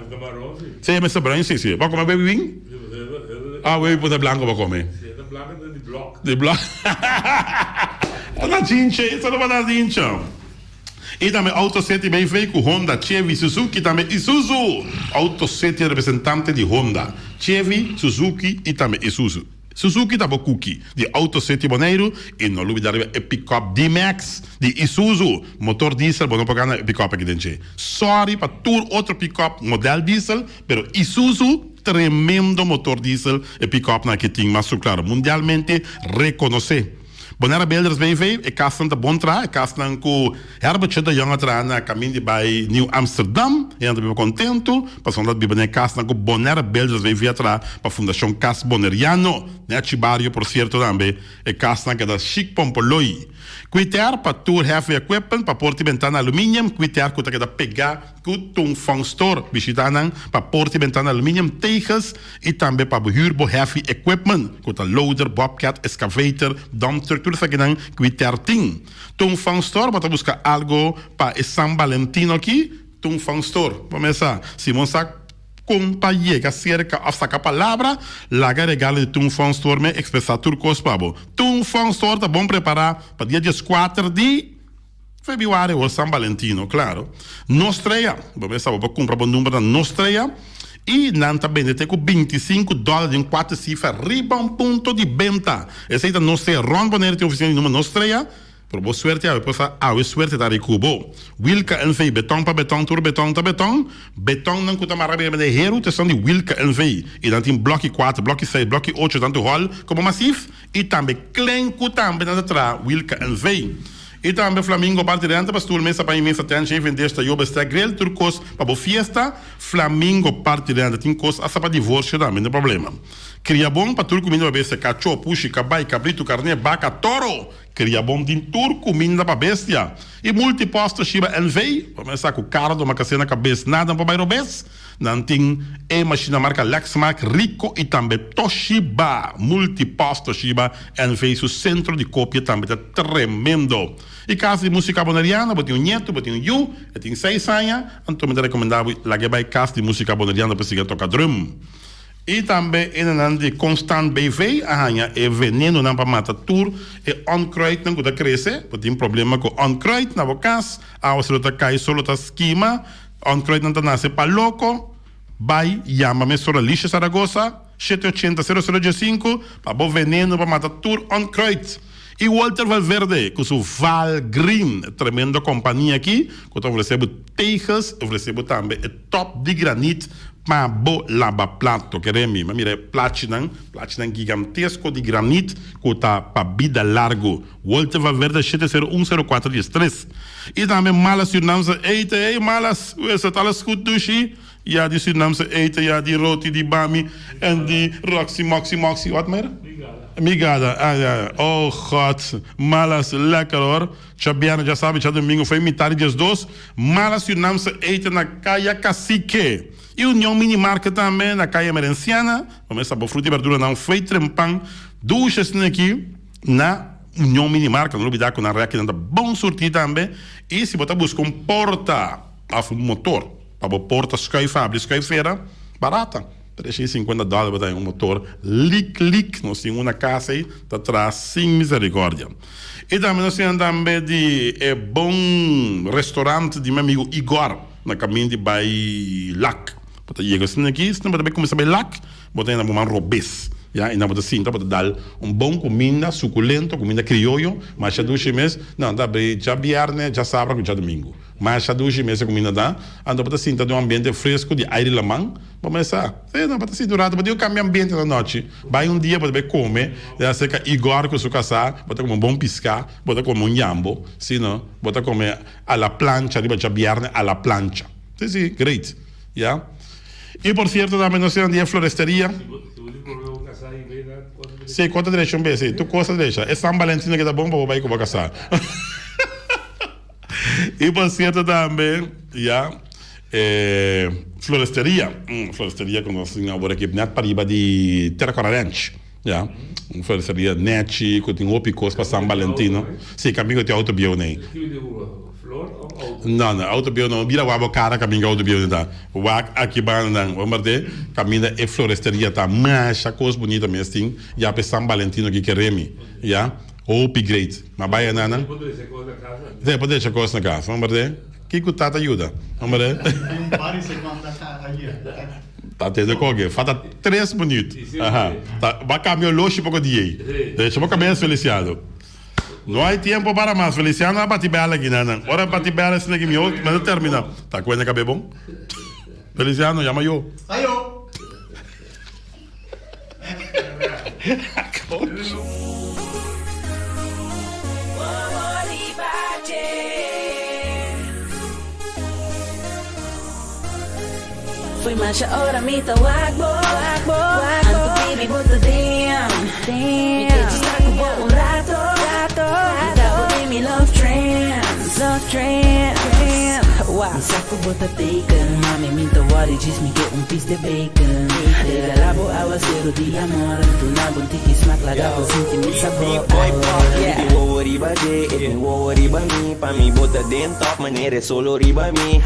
Sim, mas sobra sim, sim. Vai comer baby wing? Ah, web Punta Blanco vai comer. De bloco. Tá cincha, isso não vai dar cincha. E também Auto 7 bem feito com Honda, Chevy, Suzuki, também Isuzu. Auto 7 é representante de Honda, Chevy, Suzuki e também Isuzu. Suzuki tá Cookie, de Auto 7 Boneiro, e não olvidar é pick-up D-Max, de Isuzu, motor diesel, bom, não pode ganhar pick-up aqui dentro. Sorry, para todo outro pick-up, modelo diesel, pero Isuzu, tremendo motor diesel, e pick-up na que tem, mas claro, mundialmente reconhecer. Bonera Belders BV, e castan de Bontra, e castan com Herbert da Young na caminho de by New Amsterdam, e anda bem contento, passando de bem castan com Bonera Belders BV atrás para a Fundação Cas Boneriano, né, Chibario, por certo, também, e castan que da Chic Pompoloi. Quiter para tour heavy equipment, para porta e ventana alumínio, quiter que da pegar com um phone store, visitanan, para porta e ventana alumínio, tejas, e também para hurbo heavy equipment, com loader, bobcat, excavator, dumpster, tudo isso aqui não, quiter tem. Um phone store, para buscar algo para San Valentino aqui, um phone store, vamos lá, Simon Sac, companhia que acerca a saca palavra, laga regalo de um phone store me expressar turcos pabo. Um phone store tá bom preparar para dia 14 de fevereiro ou São Valentino, claro. Nostreia, vamos saber para comprar bom número da Nostreia. E não também tem com $25 em 4 cifras, riba um ponto de venda. Essa aí da Nostreia, Ron Bonner tem oficina de número Nostreia. Por boa sorte, depois a sorte da recubo. Wilka NV, betão para betão, tur betão para betão. Betão não custa mais rápido de hero, te são de Wilka NV. E não tem bloco 4, bloco 6, bloco 8, tanto hall como massif. E também clenco também na atrás, Wilka NV. E também Flamingo parte de para estou mesa para imensa tension vender esta yoba está grill turcos para boa fiesta. Flamingo parte de tem coisa essa para divórcio também não problema. Cria bom para turco comida para bestia, cachorro, puxi, cabai, cabrito, carne, vaca, toro. Cria bom de turco comida para bestia. E multiposto Shiba NV, começar com o carro de uma cacena cabeça nada para bairro bes. Não tem máquina marca Lexmark, Rico e também Toshiba. Multiposto Shiba NV, o centro de cópia também está tremendo. E casa de música boneriana, botei neto, botei yu, e tem 6 anos, então me recomendava lá que vai casa de música boneriana para seguir tocar drum. E também em de Constant BV, é veneno não para matar tudo, e onkruid não pode crescer, porque tem problema com onkruid na boca, a você está cai solo tá esquema, onkruid não tá nasce para louco, vai chama-me sobre lixa Saragossa, 780-0015 para bom veneno para matar tudo onkruid. E Walter Valverde, com o Val Green, tremenda companhia aqui, que oferecemos tejas, oferecemos também top de granito para bom lava-plato, queremos, mas mira, platinum gigantesco de granito, que está para vida largo. Walter Valverde, 7010413. E também malas Surinaamse eten, malas, você está lá escutando, ja, die Surinaamse eten, ja, die roti, die bami en die roxy, moxie, wat meer? Migada, ja. Oh God, malas, lekker hoor. Chabiana, já sabe, já domingo foi metade dias 2. Malas Surinaamse eten na Caia Cacique. E União Minimarket também, na Caia Merenciana. Começa a boa fruta e verdura, não foi trempão. Duas aqui na União Minimarket, não olvidar que na Reac anda bom sortir também. E se você busca porta a motor, para porta schuifera, barata. $350 para motor lick, nós temos uma casa aí, está atrás, sem misericórdia. E também nós temos também de bom restaurante de meu amigo Igor, na caminho de Bailac. Você chega assim aqui, você também começa a Bailac, você tem uma robês. Ja, e na boda sim, pode dar bom comida suculento, comida criollo, mas já 2 meses, não, dá bem, já viernes, já sábado, já domingo. Mas já 2 meses a comida dá, anda para sim, de um ambiente fresco, de aire lamang, começar. Não, para sim, durante, pode cambiar ambiente na noite. Vai dia, pode comer, já sei que Igor com o seu casar, pode comer um bom piscar, pode comer jambo, se não, pode comer a la plancha, riba já viernes a la plancha. Sim, great, ja. E por cierto, também nós temos a floresteria. Sim, conta direito, sim. Tu costa direito. É São Valentino que tá bom para o pai que vai casar. E por certo também, floresteria. Floresteria que nós temos agora aqui, net para ir de Terra Corarense. Floresteria net, que tem opicos para São Valentino. Sim, caminho de autobio, né? Não, autobio não. Vira o cara caminho autobio, tá? O aqui bandang, vamos ver, caminho é floresteria, tá? Mas a coisa bonita mesmo, sim. Já para São Valentino que queremos, já? Upgrade. Mas vai nana. Sim, pode deixar coisa na casa, vamos ver. Que tata ajuda, vamos ver. Tá tendo coisa, falta 3 minutos. Vai caminhar longe para o dia. Deixa eu caminhar Feliciano. Não há tempo para mais. Feliciano vai bater bela aqui, não. Ora bater bela assim aqui, mas não termina. Tá com ele cabelo bom? Feliciano, chama eu. Ayo. Fui marcha ora mita wagbo. Anto baby bota damn. Me que destaco bom rato. Me love trends. Wow. Saco bota bacon. Mami minta worry diz me get piece de bacon. Regalabo aguacero de amor. Tu na bunti smack lagabo sentimento sabor. If you worry about it, if you worry about me, pa mi bota dentro, maneira solo riba mi.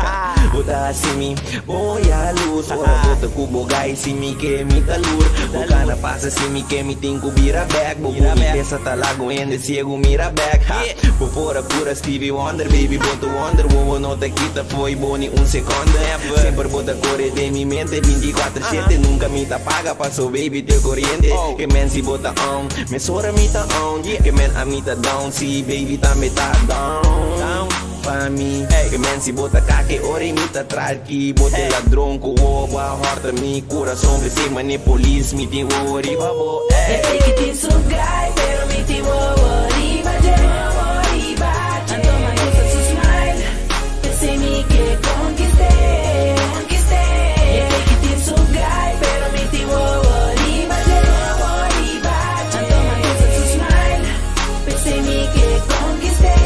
Bota assim mi, boy a luz. Ora bota cubo guy, si mi que mi talur. O cara passa si mi que mi tenho vira back. Bobo mi pensa talago ende ciego mira back. Popora pura Stevie Wonder, baby bota Wonder. Wowo não te quita, foi boni segundo. Sempre bota corre de mi mente, 24/7. Nunca me tá paga, passou baby teu corriente. Que men si bota on, me sora mi tá on. Que men a mi tá down, si baby tá me tá down. Pa mi, que men si bota kake, ore mi tá trarki. Bota ladrão com o a horta mi coração. Se mane police, mi tem worry babo. Eu sei que tem sugai, pero mi tem worry babo. Antoma gusta su smile, pensé mi que conquisté. Eu sei que tem sugai, pero mi tem worry babo. Antoma gusta su smile, pensé mi que conquisté.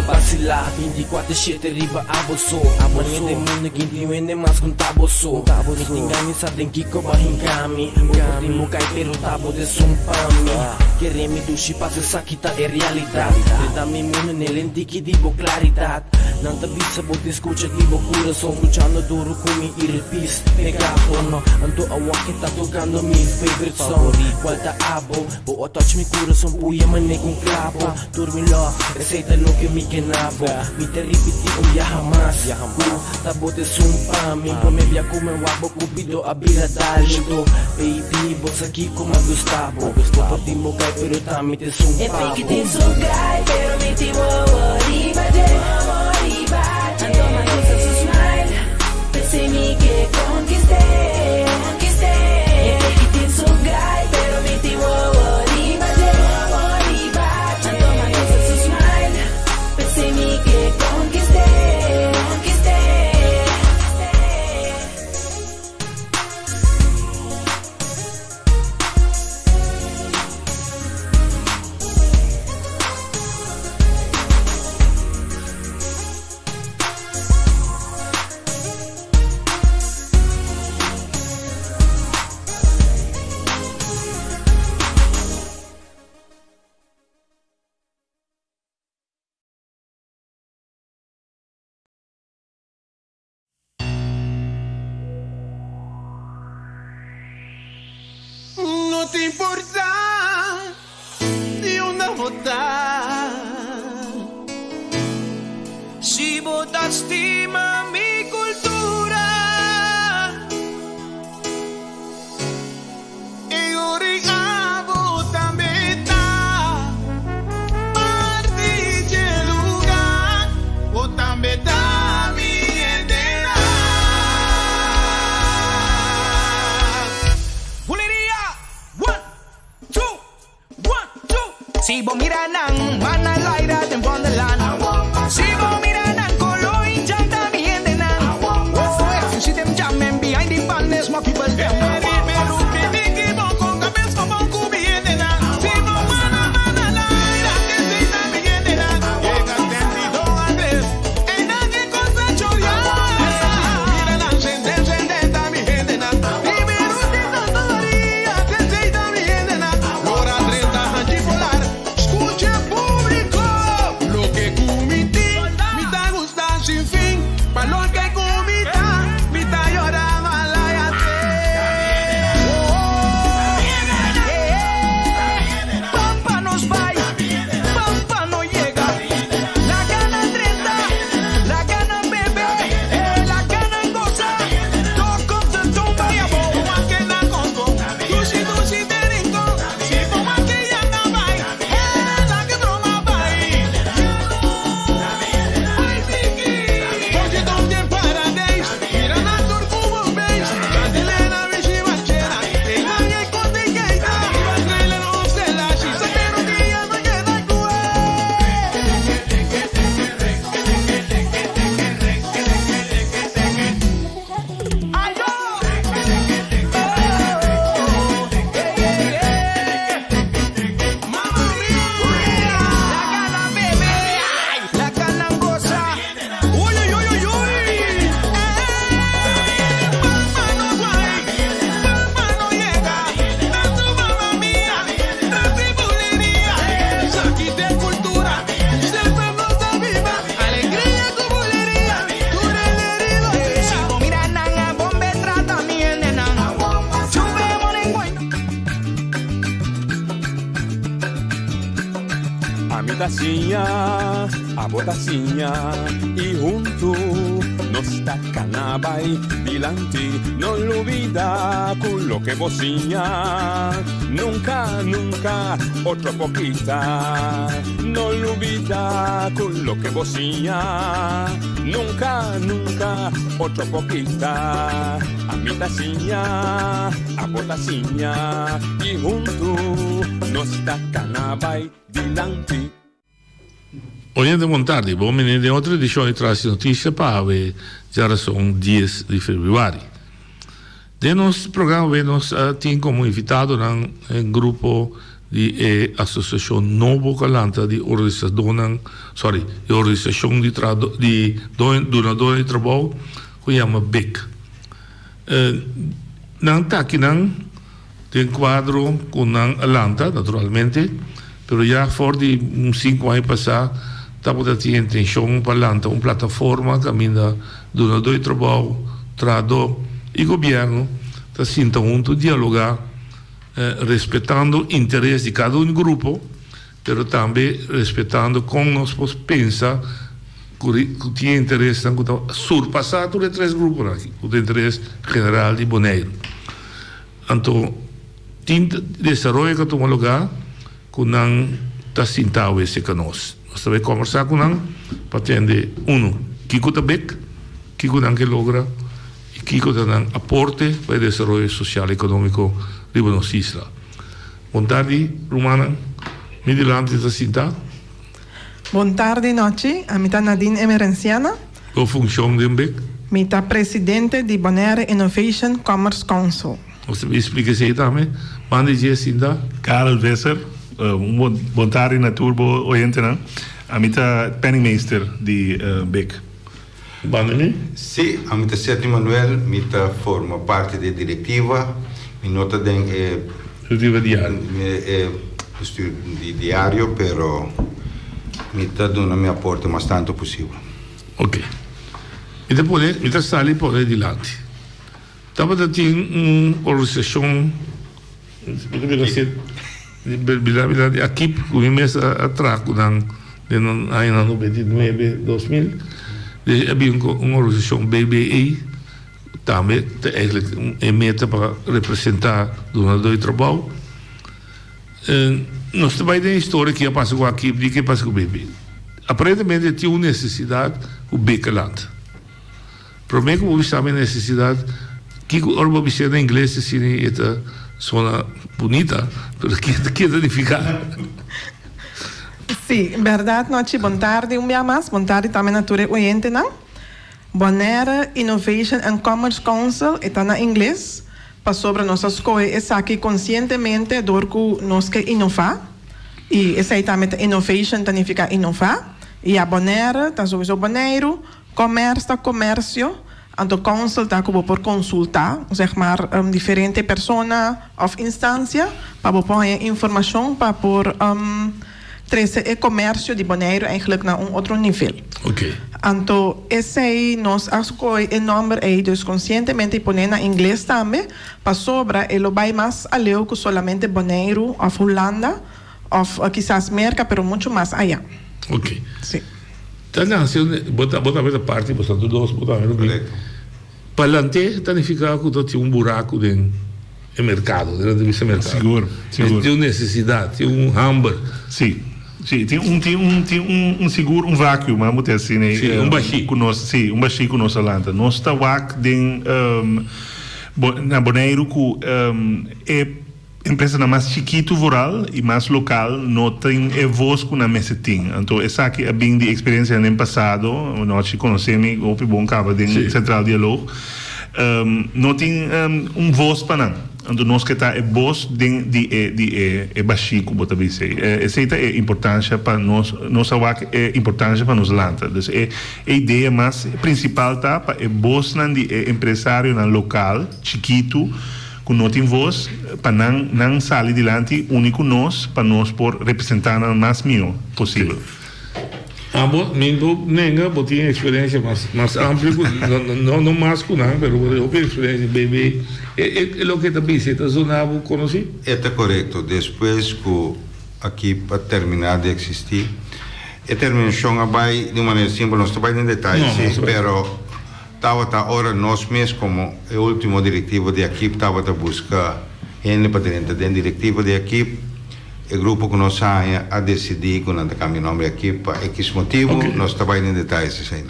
Vacilar 24/7 riba aboso Amanhã de mundo que entiende mais com taboso Ninguém sabe que cobahin kami Primo cai pero tabo de sumpami Queremos dushi passa sakita é realidade Reda mi mundo nele que dibo claridade Non t'avvisa bote scuccia di bocura, sto bruciando duro come i repis megafono. Ando a walk e sta toccando mi favorite song. Guarda abo, bo a touch mi cura, son puya mane con clavo. Dormilo, e sei te lo que mi kenabo. Mi te ripeti un día jamás. Tabote sumpami, come via come wabo cupido abira dalido. Baby, box aquí como Gustavo. Pati mo kay pero tami te sumpamo. E poi che ti sugai, pero mi ti vuoi riba. Ando ma cosa su smile, pensami che conquisté. E poi che ti sugai, pero mi ti vuoi riba. Ando ma cosa su smile, pensami che conquisté. No te importa de una votar. Si votas estima mi cultura, e ora vota meta, parte de lugar, vota meta mi entera. Si vos miran man al aire tempo de lan. Si vos miran colo y chanta bien de nan. Oh, if you see them jamming behind the bandits, my people them. A botacinha e junto nos tacanabay dilante, no olvida con lo que vocinha, nunca, nunca, otro poquita, no olvida con lo que vocinha, nunca, nunca, otro poquita, a mi tacinha, a botacinha e junto nos tacanabay dilante. Oyente Montardi, bom menino de outra edição de Traz Notícia para ver, já são 10 de fevereiro. De nosso programa, nós temos como invitado um grupo de Associação Novo Calanta de organização de donadores de trabalho, que chama BIC. Não está aqui, tem quadro com Alanta, naturalmente, mas já fora de 5 anos passados, estamos a intenção para lançar uma plataforma que ainda dona dois trabalho, trado e governo está sinta junto dialogar, respeitando o interesse de cada grupo, mas também respeitando como nós podemos pensar que tinha interesse em surpassar os três grupos aqui, o interesse general de Bonaire. Então, tem desenvolvimento que toma lugar que não está sentado esse que nós também conversar com nós para entender, que está bem, que não logra e que não aporte para o desenvolvimento social e econômico de nossa isla. Boa tarde, Romana. Me delante está sentado. Boa tarde, noite. A mim Nadine Emerenciana. Qual função de BEC? Me presidente de Bonaire Innovation Commerce Council. Você me explica isso aí também? Mande dia sentado. Karel Visser, boa tarde na turbo oyente, né? A mim penningmeester de BEC. Mande-me? Sim, a mim Sérgio Manuel, me forma parte da diretiva, me nota de diretiva diário. De diário, pero me dando meu aporte o mais tanto possível. Ok. E depois, me sali por adiante. Estava a ter uma organização, aqui, com o mês atrás, no ano 99, 2000, havia uma organização BBI, também, é meta para representar donador de trabalho. Nós também temos história que passa com a equipe e que passa com o BB. Aparentemente tinha uma necessidade o BEC-land. Para mim, como você sabe a necessidade, que o você em inglês assim, esta zona bonita, mas que é significar? Sim, verdade, noite, boa tarde, dia mais, boa tarde também na tua oyente, não? Bonaire Innovation and Commerce Council, está na inglês. Sobre nossas escola é aqui conscientemente do que nós queremos inovar e essa aí também innovation significa inovar e a Bonaire está sobre o Bonaire comércio então o council está como por consultar zeg maar diferente persona of instância para pôr informação para pôr trazer o comércio de Bonaire eigenlijk naar outro nível. Ok. Então, esse aí, nós escolhemos o nome aí, dus conscientemente põe na inglês também, para sobra, ele vai mais além que solamente Bonaire, ou Holanda, ou quizás América, pero muito mais allá. Ok. Sim. Então, bota a parte, bota todos, bota a parte. Para lanter, significa que tem buraco no mercado, dentro desse mercado. Seguro. Tem uma necessidade, tem hambre. Sim. Sim, tem um seguro, um vácuo, mas muito assim, né? Sim, baxico. Sim, baxico nossa lanta. Nós está na Bonaire que é empresa na mais chiquito rural e mais local, não tem voz que na mesa tem. Então, essa aqui é bem de experiência no passado, nós conhecemos o bom cabo de Central Diálogo. Não tem voz para não. Então, nós que está voz de baixinho, bota bem sei. Essa é importância para nós, nossa é importância para nos lanta. Então, a ideia mais principal tá para voz de empresário na local, chiquito, que não tem voz, para não sair dilante único nós, para nós por representar o mais melhor possível. Nenga, eu tinha experiência mais ampla, não mais que não, mas eu tenho experiência bem. É o que também você está zonado, conheci? É correto. Depois que aqui para terminar de existir, a terminação vai de maneira simples, não está bem em detalhes, mas estava hora nós mesmos como o último diretivo da equipe estava a buscar independente da diretiva da equipe. O grupo que nós a decidir que não tem nome da equipe, por X motivo, nós trabalhamos em detalhes ainda.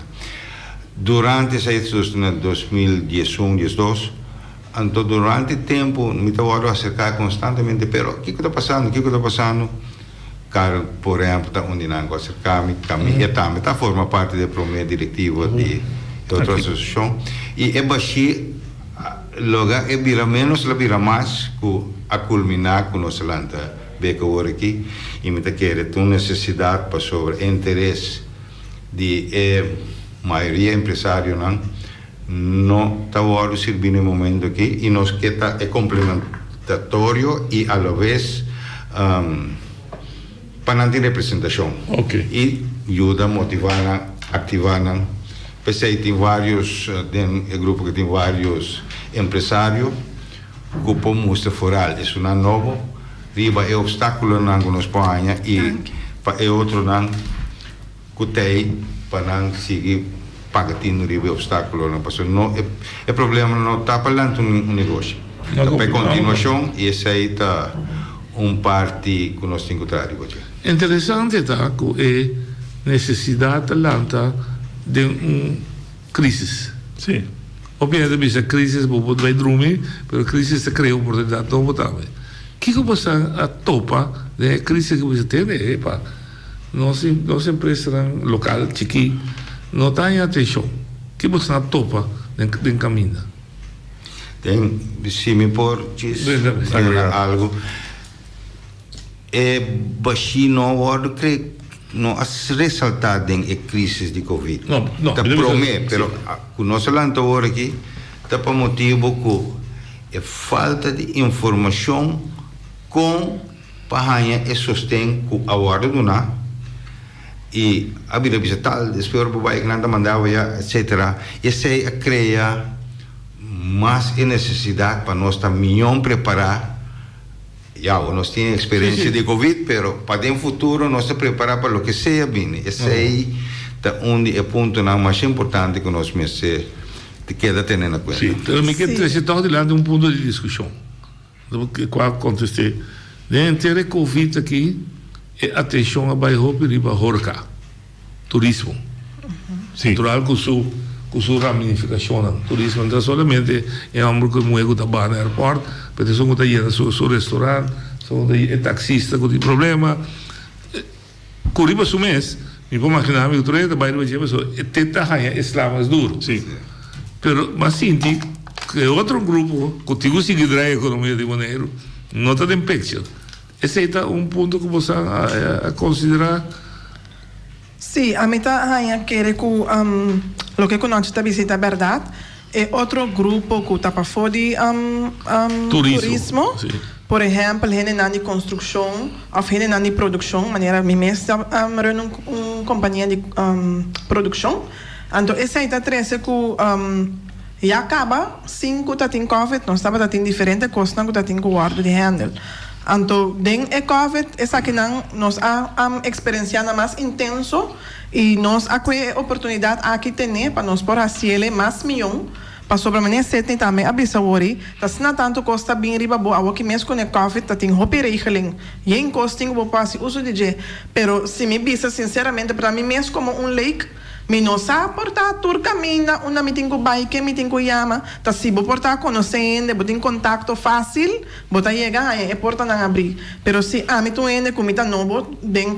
Durante esse ano 2011, 2012, então durante o tempo, me estava a acercar constantemente, pero o que está passando? Carlos, por exemplo, está onde não acercar-me, e também está forma parte da primeira diretiva de outra associação, e é baixo, logo é vira menos, vira mais, que a culminar com nossa lanta. Beca agora aqui e me quer ter necessidade para sobre interesse de maioria empresário não está agora servindo no momento aqui e nós que é complementatório e à vez para não ter representação. Ok. E ajuda, motivar, ativar. Pensei tem vários, tem grupo que tem vários empresários, que podemos foral, isso não é novo, riba é obstáculo não que nos põe e é outro não que tem para não seguir pagando riba obstáculo não passou não é problema não está falando um negócio para continuação e esse aí está parte que nós temos que trazer. Interessante tá que é necessidade lanta de crise. Sim. Obviamente essa crise pode vai dormir, mas a crise se cria oportunidade não botar. Que você a topa de crise que você tem é para nossa empresa local chiqui não tem atenção. Que você a topa de caminho. Tem, se me por algo é baixinho agora creio não as ressaltar em crise de Covid. Não. Tá promete, pero o nosso lanto agora aqui tá por motivo que é falta de informação com pahanha e sostém com a hora do na e a vida tal despeor babai que nada mandava já etc. Esse aí cria mais necessidade para nós estar melhor preparar. Já, nós temos experiência de Covid, pero para o futuro nós estamos preparados para o que seja bem. Esse aí é onde é o ponto mais importante que nós queda tendo na conta. Sim, então me quero trazer de um ponto de discussão. Qual acontece? Dentro da Covid aqui, é atenção a bairro periba horca, turismo. Natural com sua ramificação. Turismo não solamente é algo que muego da barra no aeroporto, mas são que está seu restaurante, são que taxista que tem problema. Curiba su mês, me vou imaginar que o treino da bairro de pessoa tenta ganhar eslamas duro. Sim. Mas sinto que outro grupo que contigo seguir a economia de Bonaire não está de impacto. Esse é um ponto que você a considerar. Sí, a mí está quiere que lo que conoce esta visita verdad é outro grupo que está para fora de turismo. Sí. Por exemplo, gente na de construção, ou gente na de produção, maneira me mesmo uma companhia de produção. Então esse aí está treze que já acaba, 5 tá tem Covid, nós estava tendo diferentes coisas que tá tendo guarda de handle. Então, dentro do Covid, essa que nós experienciando mais intenso e nós aqui a oportunidade aqui ter para nós por fazer mais milhão para sobremaneira sete também a bisa worry, tá se não tanto custa bem riba boa, o que mesmo com o Covid tá tem hopi regeling, e em costing vou passar uso de je, pero se me bisa sinceramente para mim mesmo como lake me não sabe portar tur caminha, uma me tenho bike, me tenho yama, tá se vou portar conhecendo, vou ter contato fácil, vou tá chegar é porta não abrir. Pero se me tu ende com mita novo den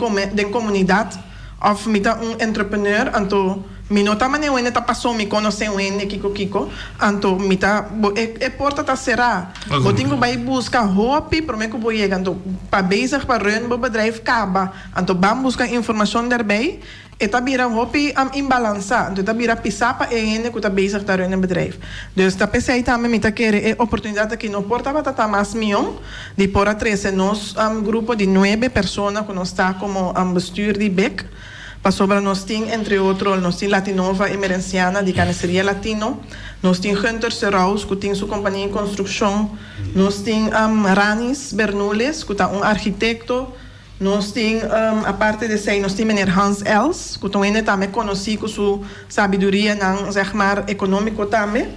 comunidade, of mita entrepreneur, então me não tá maneira ende tá passou me conhecer ende kiko, então mita é porta tá será. Vou tenho vai buscar hopi, para me que vou chegar, então para bezig para run bo bedrijf kaba, então vamos buscar informação daarbij. Eta bira hopi imbalança, então eta bira pisapa e ene que está bezig daar in een bedrijf. Dus dat pensei também mita querer oportunidade que não porta batata mais milhão de por a 13 nós grupo de 9 pessoas que nós está como bestuur de BEC. Para sobra nós tem entre outros nós tem Latinova Emerenciana de Carniceria Latino, nós tem Hunter Serraus que tem sua companhia de construção, nós tem Ranis Bernules que está arquiteto. Nós temos, a parte de sei, nós temos meneer Hans Els, que também conheci com sua sabedoria, zeg maar, econômico também.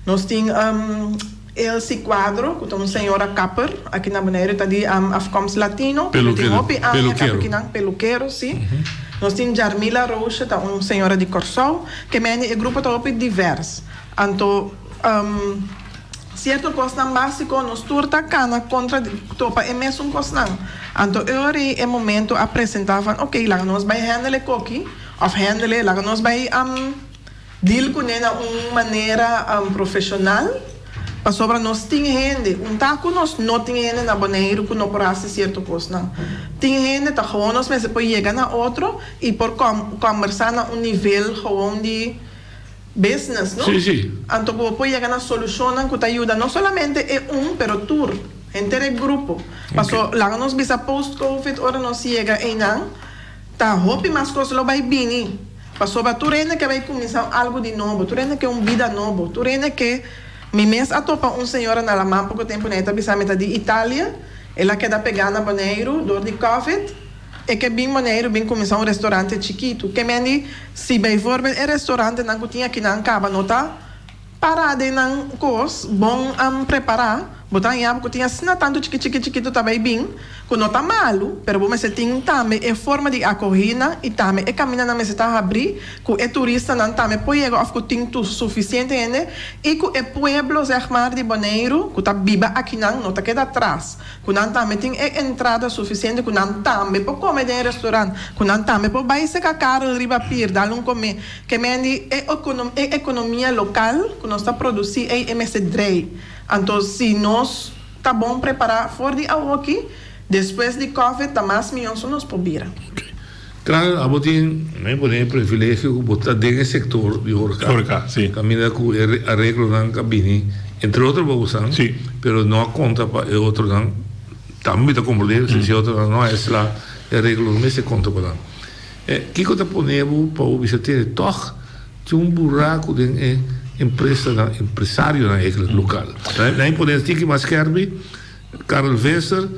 Nós temos Elsie Quadro, que é uma senhora Kapper, aqui na Bonaire, está de afkomst latino. Peluqueiro, sim. Nós temos Jarmila Rocha, tá uma senhora de Corsol, que é grupo está diverso. Então, certo coisa básico nos turta cana contra topa é mesmo coisa então eu é momento apresentavam ok lá nós vai handle coqui of handle lá nós vai deal com ela uma maneira profissional para sobre nós tem gente taco nós não tem gente na Bonaire que não porase certo coisa tem gente tá gewoon nós mas depois chega na outro e por conversar na nível gewoon de business, ¿no? Sí. Então, vou chegar na solução que te ajuda, não somente é pero tour, entre grupo. Passou, lá nós visa post-Covid, ora nós chega em tá hopi mais coisa lo vai bini. Passou para tu rende que vai começar algo de novo, tu rende que vida novo, tu rende que mi mês atopa senhora na Lamã pouco tempo neta bisameta de Itália, ela queda pegando Bonaire dor de Covid, e que bem Bonaire bem começar restaurante chiquito, que mendi se bem for restaurante não tinha que não acaba nota parada não cos bom preparar. Botar em água que tinha assim tanto chiquito também bem, que não está malo, pero bom mas tem também é forma de acolhida e também é caminho na mesa tá abrir, que é turista não também pode chegar que tem tudo suficiente ainda e que é pueblo zeg maar de Bonaire, que tá biba aqui não tá queda atrás, que não também tem entrada suficiente, que não também pode comer em restaurante, que não também pode vai se caro riba pir, dar comer, que mendi é economia local, que nós está produzir é MS Drey. Então, se nós tá bom preparar fora de algo aqui, depois de Covid, tá mais milhões nós podemos. Claro, a botin nem pode privilégio que botar dentro sector de Horeca, sim. Camina com arreglo na cabine, entre outros bolsas, sim. Pero não conta para outro não, também tá compreender se outro não é lá arreglo não se conta para. Que coisa ponemos para o visitar toch de buraco de empresário eigenlijk local. Nem podemos ter que mais Kerby, Karel Visser,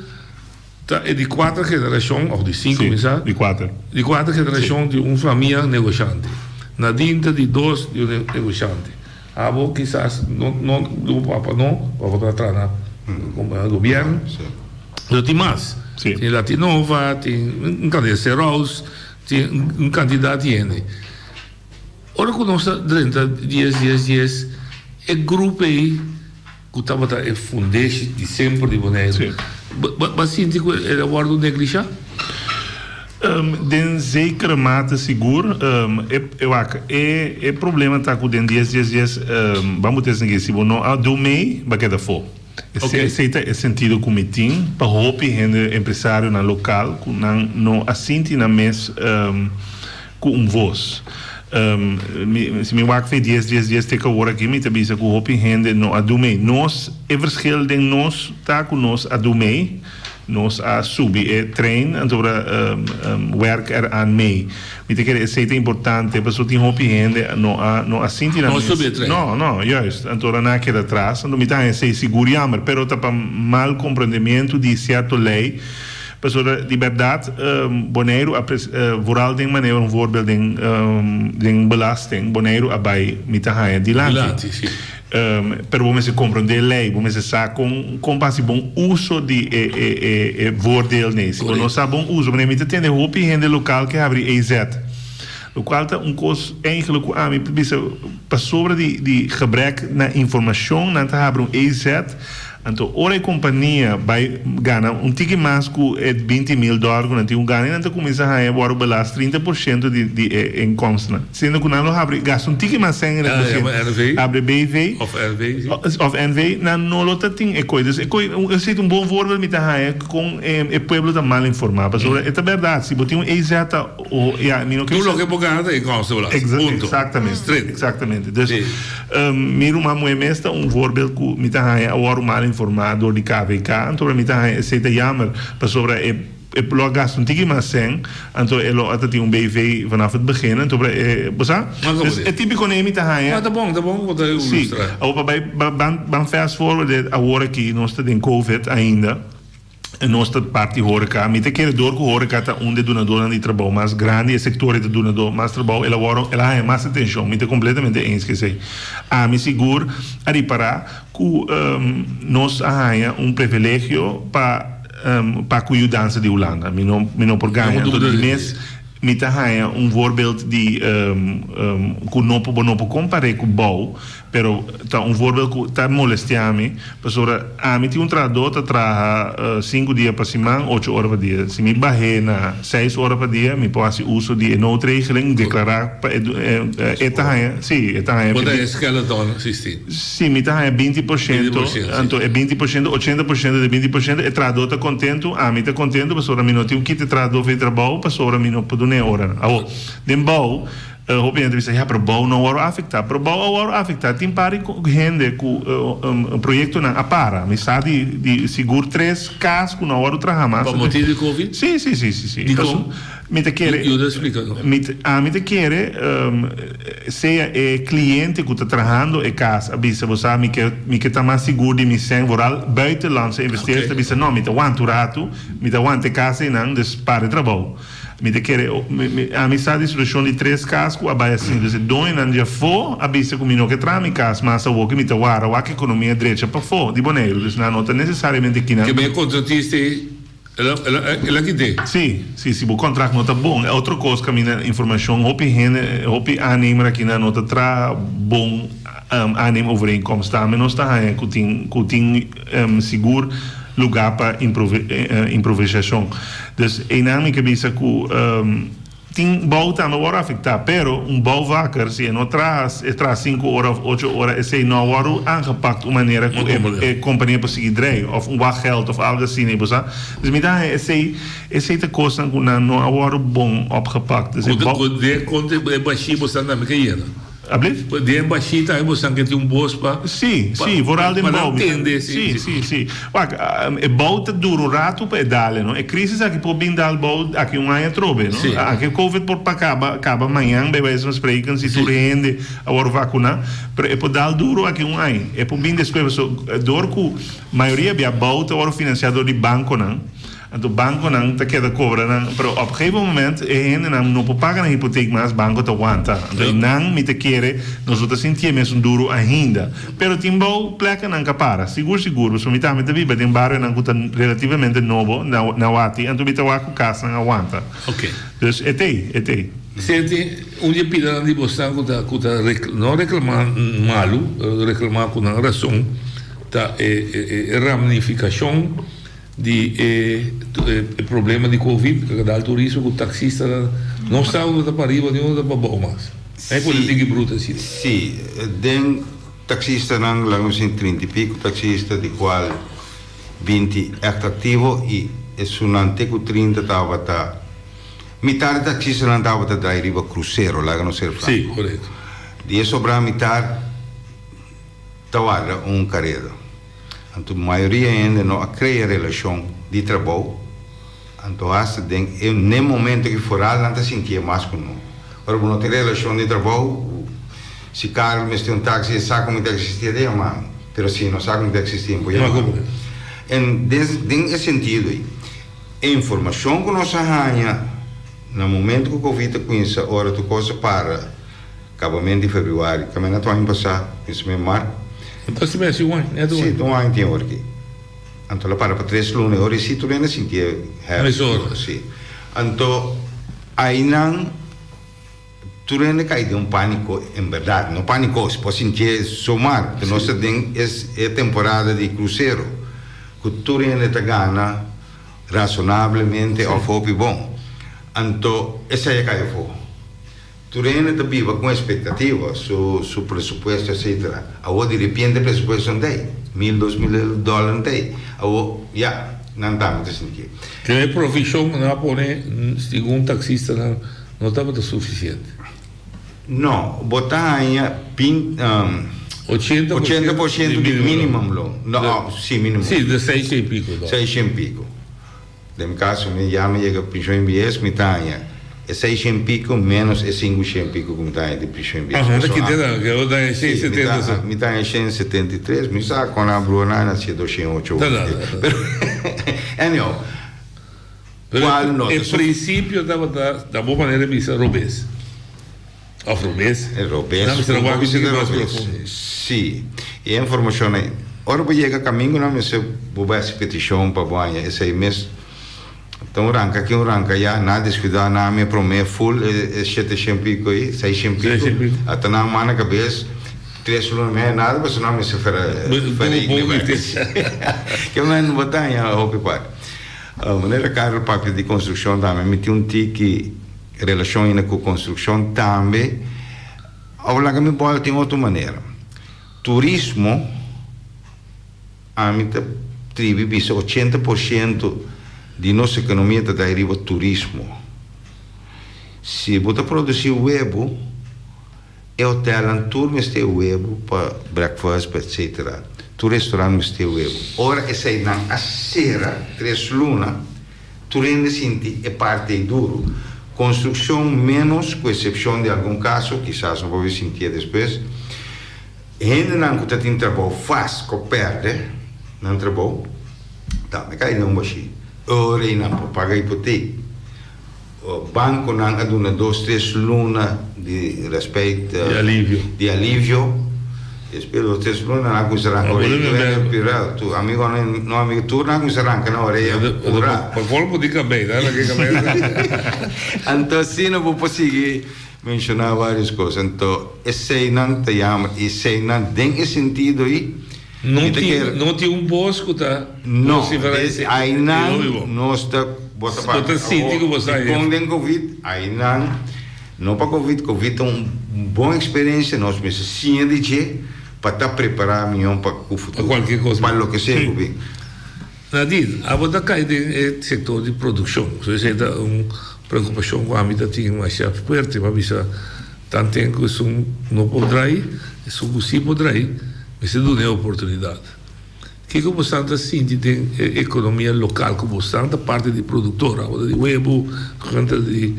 é de 4 gerações, ou de 5, sim, de 4. De 4 gerações de família negociante. Na dinta de 2 de negociante. Abo quizás não do papa não, para atrás no governo. Mas tem mais. Tem Latinova, tem candidato Serraus, tem candidato Yende. Ora que nós durante dias é grupo aí que estava a fundar de sempre de Bonaire. Mas sinto que é agora do negligência? Den zekere mate seguro, eu acho é problema tá com den dias vamos ter que se não a do mei vai quedar fora. É sentido como tem para hope rende empresário na local não assinte na mes com voz. Se me waak voor dias te horen aqui me também se com hopi rende no adume nós é verschil den nós tá com nós adume nós a subi é trein então werk aan mee me te quer é importante pessoa tem hopi rende no assinti na não juist então na que atrás então me tá é seguro jammer pero tá para mal compreendimento de certo lei. Pessoa de verdade, Bonaire, vooral de maneira voorbeeld de belasting, Bonaire abai mitahaia de lante. Pero vamos se compreender lei, vamos se saber com base bom uso de voordeel nesse. Quando nós sabemos bom uso, mas me tem hoop rende local que abre EZ. O qual tá coisa eigenlijk me bisa para sobre de gebrek na informação, não tá abre EZ. Então, ora a companhia vai ganhar tique mais que $20 mil, quando tem ganho, então começa a agora belas 30% de inkomsten. Sendo que não abre gasta tique mais sem abre BV of NV, não lota tem coisas. Eu sei bom voorbeeld met a com o povo tá mal informado. É verdade, se botar exata ou não que lo que pagada é inkomsten lá. Exatamente. Dus miro uma moemesta voorbeeld que met a agora mal informado door die KVK. En toen is het jammer, maar sobre lo gasto tique mais sem, então ele até tinha BV vanaf het begin, então dus é típico nem tá aí. Tá bom, vou dar ilustrar. Opa, ban fast forward agora que nós está em Covid ainda. En nós está parte horeca, me te quer door que horeca tá de donador de trabalho mais grande, e setor de donador mais trabalho, ela é mais atenção, me te completamente esqueci. Me seguro a reparar que nós arranha privilégio para cuidar de Holanda, me não por ganhar todo mês. Me tá arranha voorbeeld de que não pode comparar com o bom, pero tá voorbeeld que tá molestando-me, pessoa me tem tradutor tá trabalha 5 dias para semana, 8 horas por dia. Se me barre na 6 horas por dia, me pode uso de noodregeling, declarar Pode escalator assistir. Sim, me tá 20%, então é 20%, 80% de 20% é tradutor tá contente, me tá contente, pessoa me não tem que te tradutor de trabalho, pessoa me não pode nem hora. Den bouw obviamente você já probou não vai afetar, probou vai afetar. Tem pare gente com projeto na apara, me sabe de seguro 3 casos com não vai trabalhar mais. Por motivo de Covid? Sim. Então, me te quer. Eu explico. Me te quer seja cliente que está trabalhando em casa, avisa você me que está mais seguro de missão rural buitenlandse investeerders avisa não, me te aguento rato, me te aguento casa e não dispare trabalho. Me te quer a missão de solução de 3 casos com a baia assim, dus dois não já for, avisa comigo que traz minha casa, mas o que me te guarda, o que economia direita para fora, de boneiro, dus não nota necessariamente que não. Que bem contratista ela que tem. Sim, o contrato não está bom. É outra coisa que a minha informação, hopi anima aqui na nota tra bom anima overeenkomst está, mas não está aí que tem seguro lugar para improvisação. Dus een que bisa que tem bom também vai afetar, pero bom vaker se não traz 5 horas, 8 horas, esse não vai aangepakt de maneira que a companhia pode seguir draaien, of wachtgeld of algo assim, né, bosa. Dus met dat esse te kosten que não vai bom opgepakt. Dus de baixinho você não me quer. Alsjeblieft? De baixinho aí você tem bos para. Sim, vooral de bouw. Sim. É bouw te dura um rato para dar, não? É crise aqui por bindal bouw aqui ano trobe, não? Aqui Covid por acaba amanhã, bebês nos spreken se tu rende a hora vacuna, pero é por dar duro aqui ano. É por bindal depois dor que maioria bia bouw te hora financiado de banco, não? O banco não te queda cobra, mas op een gegeven moment não pode pagar a hipoteca, mas o banco te aguanta. Então não me te quer, nós outros sentimos duro ainda. Pero tem boa pleca não capara, seguro. Se me tá me viva tem barrio não está relativamente novo na Wati, então me te vai com casa não aguanta. Ok. Dus etei. Sente, dia pida de você que não reclamar malo, reclamar com uma razão, tá ramificação de problema de Covid, que dá turismo que o taxista não está onde para arriba, nem onde para baixo mais. É política bruta assim. Sim, den taxista não, lá nos 30 e pico taxista, de qual 20 é ativo e o antigo 30 estava metade taxista não estava a dar riba cruzeiro, lá no ser franco. Sim, correto. E sobrar metade estava carreira. A maioria ainda não cria relação de trabalho. Então, no momento que for lá, não se sentia mais com nós. Agora, quando tem relação de trabalho, se Carlos me tem táxi, sabe como existia de amar. Mas se não sabe como existia, não nesse sentido, a informação que nós ganhamos no momento que o Covid começa, a hora de coisa para acabamento de fevereiro, que não estou passar, isso mesmo marco. Então se mexe um ano, é do ano. Sim, um ano tem hora aqui. Então lá para 3 lunes, hora se tu não sentia sim. Então aí não tu não cai de pânico em verdade, não pânico, se pode sentir somar, porque nós temos é temporada de cruzeiro, que tu não te ganha razonavelmente ou foi bom. Então essa é cai fora. Turena te viva com expectativa, su presupuesto, etc. Agora, de repente, o presupuesto não tem. $1,000, $2,000 não tem. Agora, não está muito sentido. Que a profissão não pode, segundo o taxista, não estava suficiente. Não, botar aí 80% de mínimo. Não, sim, mínimo. Sim, de 600 e pico. 600 e pico. No meu caso, me chega a pensão em BS, me está aí. É 600 e pico menos é 500 e pico como está de prisão em BS. Aqui tem, que eu dou 670. Me está em 173, me está com a Bruna nasce 208. Pero, anyhow, qual nota? Em princípio, da boa maneira, me disse Robes. Of Robes? É Robes. Não, me disse Robes. Sim. E a informação aí. Ora, eu chego a caminho, não me sei, vou ver essa petição para banha, esse mês. Então, ranca já, nada descuidar, nada me promete full, 700 pico aí, 600 pico, até na mão na cabeça, 3 lunes, nada, mas não me se fere. Que eu não vou estar a ocupar. A maneira cara, o papel de construção também, me tinha tique relação ainda com construção também, ao lá que me pode ter outra maneira. Turismo, a mim tribo, 80% de nossa economia está deriva turismo. Se você produzir web, hotel en tour meste huevo para breakfast, etc. Tu restaurante meste huevo. Ora essa aí na acera, 3 luna, tu rende sinti é parte duro. Construção menos, com exceção de algum caso, quizás não vou sentir depois. Ainda não que tem trabalho faz, que perde, não trabalho, tá, me cai não baixi. Ora não para pagar hipoteca. O banco não aduna 2-3 luna de respeito, de alívio. Espero 3 luna não acusarão agora. Tu amigo não amigo tu não acusarão que não orei. Por volta de cabelo, né? Então assim não vou conseguir mencionar várias coisas. Então esse não te chama, esse não tem esse sentido aí. Não tinha bosco, tá? Não, aí não está bota para com den Covid, aí não para Covid é uma boa experiência, nós precisamos sim de para estar preparado melhor para o futuro. Para qualquer coisa. Para o que seja. Nadir, a botar cai do setor de produção. Isso é uma preocupação com a âmbito tinha mais forte, para ver tanto tempo que isso não poderá ir, isso sim poderá ir, mas se não é oportunidade. Que você assim tem economia local, que você a parte de produtora, de web, de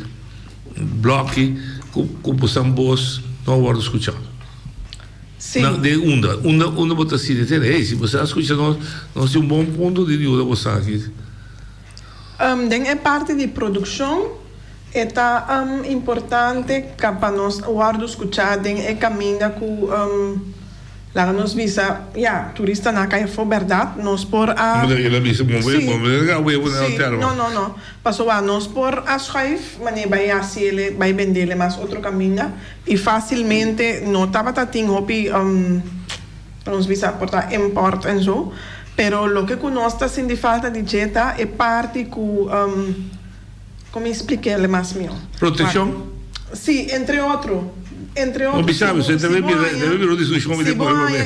bloco, que você não vai escutar. Sim. De onda você assim tem, se você escuta nós tem bom ponto de ajuda você aqui. É parte de produção, é importante para nós escutar, é caminho com lá nos visa, turista na caia foi verdade, nós por a não, passou a nós por a schrijf, mas vai assim ele vai vender mas outro caminho e facilmente não estava tating hopi nos visa portar import e so, pero lo que nós está sem de falta de jeta é parte com como expliquei mais meu proteção sim, entre outros. Você deve vir discussão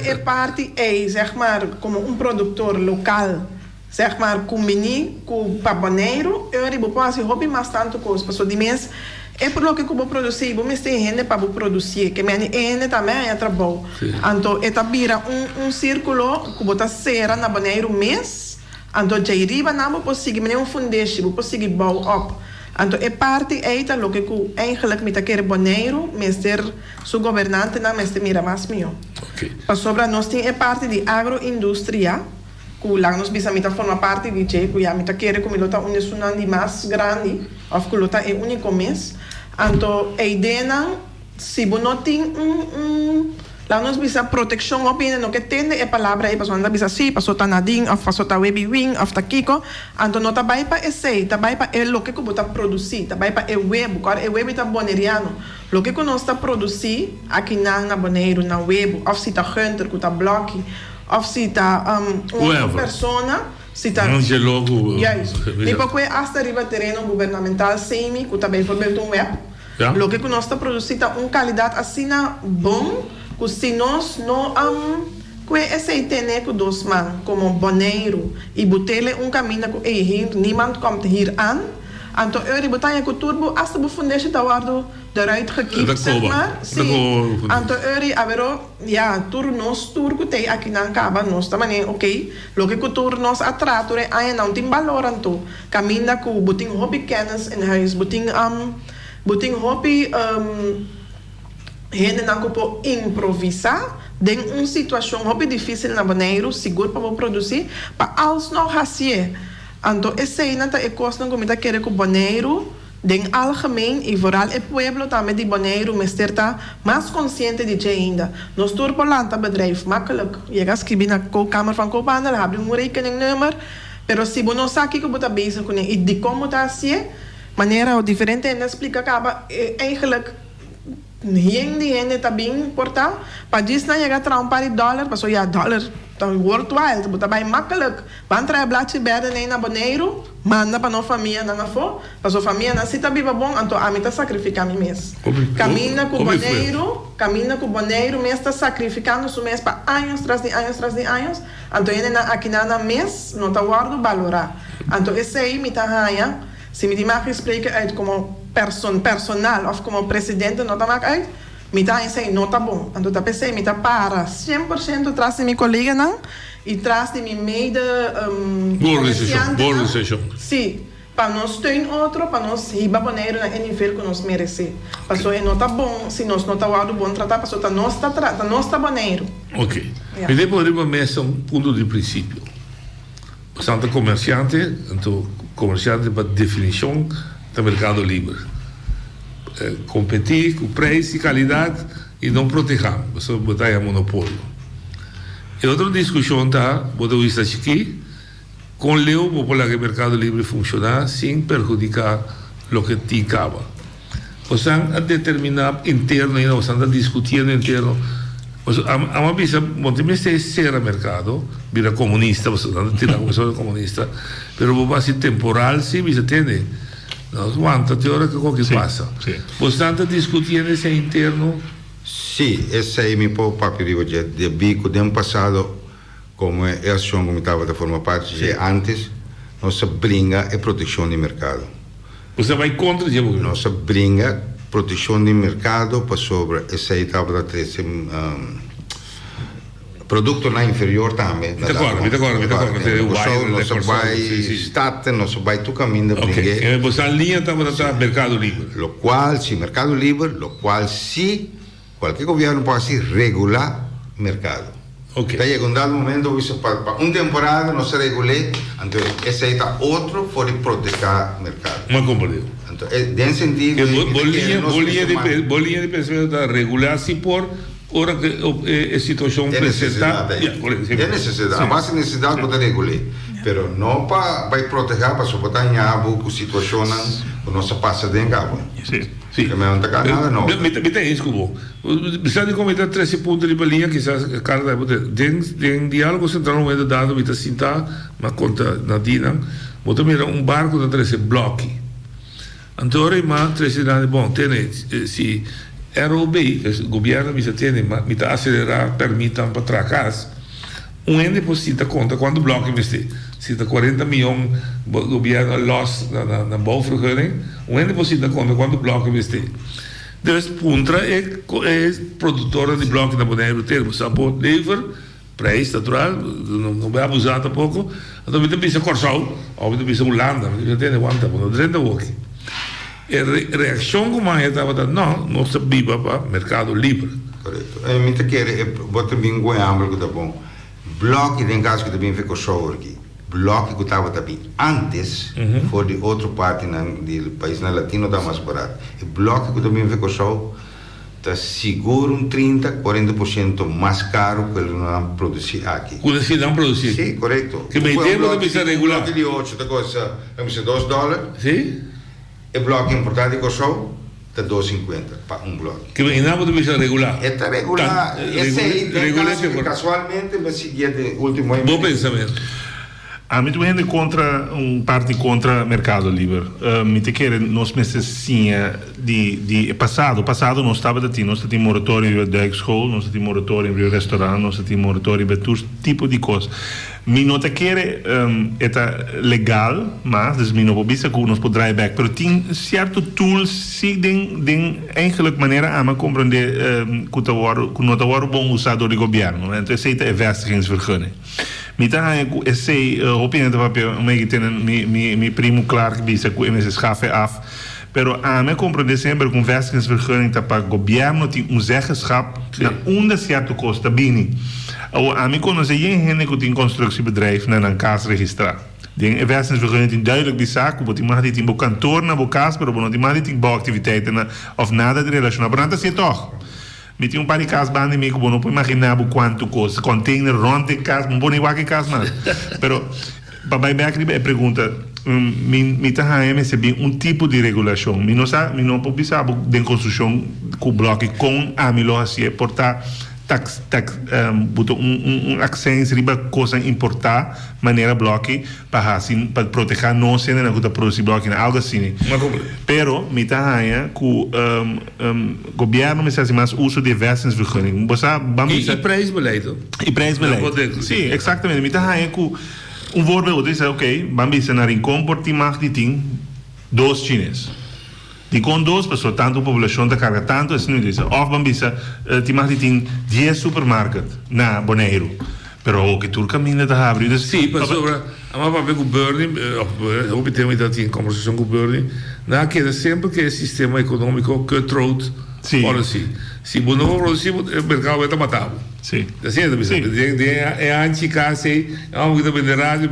é parte zeg maar, como produtor local, zeg maar, combini com paboneiro, eu vou fazer hobby mais tanto coisa, passou de mês, é por lo que eu vou produzir, vou me ter gente para produzir, que minha gente também é trabalho. Então, é vira círculo que vou ser na boneiro mês, então já iriba não vou conseguir, mas fundation, vou conseguir bouw up. Então, é parte eita lo que eigenlijk met aquele boneiro, meester su governante na meester mira mais melhor. Para sobra nós tem é parte de agroindústria, que lá nós bisa mita forma parte de que já mita querer como lota onde sunan de mais grande, ou que lota é único mês. Então, a ideia se não tem lá nós bisa proteção opina no que tende é palavra é passou anda bisa si passou tá nading ou passou tá webby wing ou tá kiko então não tá vai para esse tá vai para o que bota produzir tá vai para o web cara o web tá boneriano lo que nós tá produzir aqui na boneiro na web ou se tá hunter que tá block ou se tá uma persona se tá não é logo tipo que hasta arriba terreno governamental semi que tá bem por exemplo um web lo que nós tá produzir tá qualidade assim na bom se nós não que esse tem com dois man como boneiro e botele caminho que hier niemand komt hier aan então eu botar com turbo hasta o fundation da guardo eruit gekiept zeg maar sim então eu avero turnos que tem aqui na caba nós também ok lo que turnos atratore aí não tem valor então caminho com botin hobby kennis in huis botin hobby gente não pode improvisar tem uma situação muito difícil na boneiro seguro para produzir para alsnog fazer então esse aí não é coisa como está querendo com boneiro tem algemeen e vooral o pueblo também de boneiro mas está mais consciente de que ainda nós turbolanta bedrijf makkelijk je gaat schrijven na kamer van koophandel hebben een rekeningnummer pero se você não sabe que você está bezig com e de como está assim maneira diferente en explica acaba eigenlijk gente está bem importante para disso não chegar a par de dólar passou dólar tá worthwhile você vai makkelijk van trabalhar te berden nem na boneiro manda para nossa família na fo passou família na cita viva bom então a mim tá sacrificando mês caminha com boneiro mês está sacrificando seu mês para anos tras de anos então ele aqui na mês não tá guardo valorar então esse aí me tá ganha se me mag spreken uit como personal of como presidente não tá mais uit Me tá em não tá bom. Então tá pensei, me tá para 100% atrás de minha colega não e atrás de minha meida boa organização. Sim. Para nós ter outro, para nós ir para no nível que nós merecemos. Passou e não tá bom, se nós não tá bom tratar, passou tá nós tá boneiro. Ok. E depois começa um ponto de princípio. Bastante comerciante, então comerciante para definição do mercado livre. Competir com preço e qualidade e não proteger, você botar em monopólio. E outra discussão está, botar isso aqui, com o para que o mercado livre funcionar sem prejudicar o que te acaba. Você a determinar interno e você a discutir interno. A uma vez, muito mais ser o mercado, vira comunista, você não tirar como comunista, mas você temporal, sim, você tem. Não, quanta hora que qualquer passa. Você está discutindo esse interno? Sim, esse aí me pôr papel de bico do ano passado, como é a ação que estava de forma parte, de antes, nossa briga é proteção do mercado. Você vai contra o diabo? Nossa briga, proteção do mercado, para sobre esse aí estava da 13 produto na inferior também. Me acordo. Nossa vai estar, nossa vai tu caminho de briga. Você a linha estava no mercado livre. Lo qual, se mercado livre, lo qual se qualquer governo pode regular o mercado. Está chegando um dado momento, para uma temporada não se regule, então esse aí está outro para proteger o mercado. Não compreendo. Então, nesse sentido... Bolinha de pensamento está regular-se por ora que a situação apresenta... É necessidade, a base necessidade para regular. Pero não para proteger, para suportar em abo a situação que nossa passa dentro de abo. Sim. Que me não está nada não. Me tem isso como. Precisa de comentar 13 pontos de balinha que se cara tem diálogo central no dado me sinta, mas conta Nadina, botou mira um barco de 13 blocos. Então mas 13 dado bom, tem se ROB, o governo me tem, me tá acelerar, permitam para trás. Ende deposita conta quando o bloco investir. Se está 40 milhões o governo loss na bouwvergunning, ende deposita conta quando o bloco investir. Dus Puntra é produtora de bloco na Bonaire termo, sabor livre, preço natural, não vai abusar pouco. Então me pensa Corsal, ou me pensa Holanda, me entende quanto, não drenda o que. A reação como é estava dando, não se viva para mercado livre. Correto. Me te quer botar bem goiâmbra que tá bom. Bloco em caso que também ficou show aqui. Bloco que estava também antes, for de outra parte do país na latino está mais barato. E bloco que também ficou show está seguro 30-40% mais caro que ele não produzir aqui. Quando se não produzir? Sim, correto. Que meio tempo não precisa regular. Um bloco de 8, da coisa, vamos dizer $2. Sim. E bloco importado que show está $2.50 para um bloco. Que não precisa regular. Está regular. Esse aí, casualmente, me seguia de último ano. Bom pensamento. A mim também contra parte contra mercado livre. Me te quer nós meses sim de passado nós estava daqui, nós tínhamos moratório de escola, nós tínhamos moratório em restaurante, nós tínhamos moratório em todo tipo de coisas. Me não te quer é legal, mas me não pode dizer que nós podemos drive back, mas tem certo tools sim de eigenlijk maneira a compreender que não está bom usador de governo, então esse é vestigingsvergunning. Então, esse opinião meu primo claro que disse que esse schafe af, pero a mim compreender sempre que vestigingsvergunning para o governo tem zeggenschap na certa costa bini. A mim conhece gente que tem constructiebedrijf na casa registrado. Die vestigingsvergunning tem duidelijk die zaak, porque iemand die tem kantoor na casa, pero não tem mais tem bouwactiviteiten of nada de relacionado. Mas não é toch. Me tinha par de casas bem amigo, não pode imaginar quanto custa, container rond de casa, não pode igual que casa não. Pero para back a pergunta, me tá recebi tipo de regulação, me não pode saber de construção com bloco com a milócia portar tax access riba coisa importar maneira bloque para assim para proteger não sendo na coisa produzir bloque algo assim. Pero me tá que governo me faz mais uso de vestigingsvergunning. E prijsbeleid. E prijsbeleid. Sim, exatamente. Me tá que voorbeeld is, ok, vamos naar een comportement die 2 chineses. Die kon dos, pessoas tanto população da carga tanto assim não diz. Of bambisa, ti mag tem 10 supermarket na Bonaire. Pero ook in Turkije dat hebben. Dus sim, mas sobre a papel governo, op tema dat in conversação com o governo, na que sempre que o sistema econômico cutthroat policy. Se você não produzir, o mercado vai estar matado. Sim. Assim é anti-case, vamos vender rádio,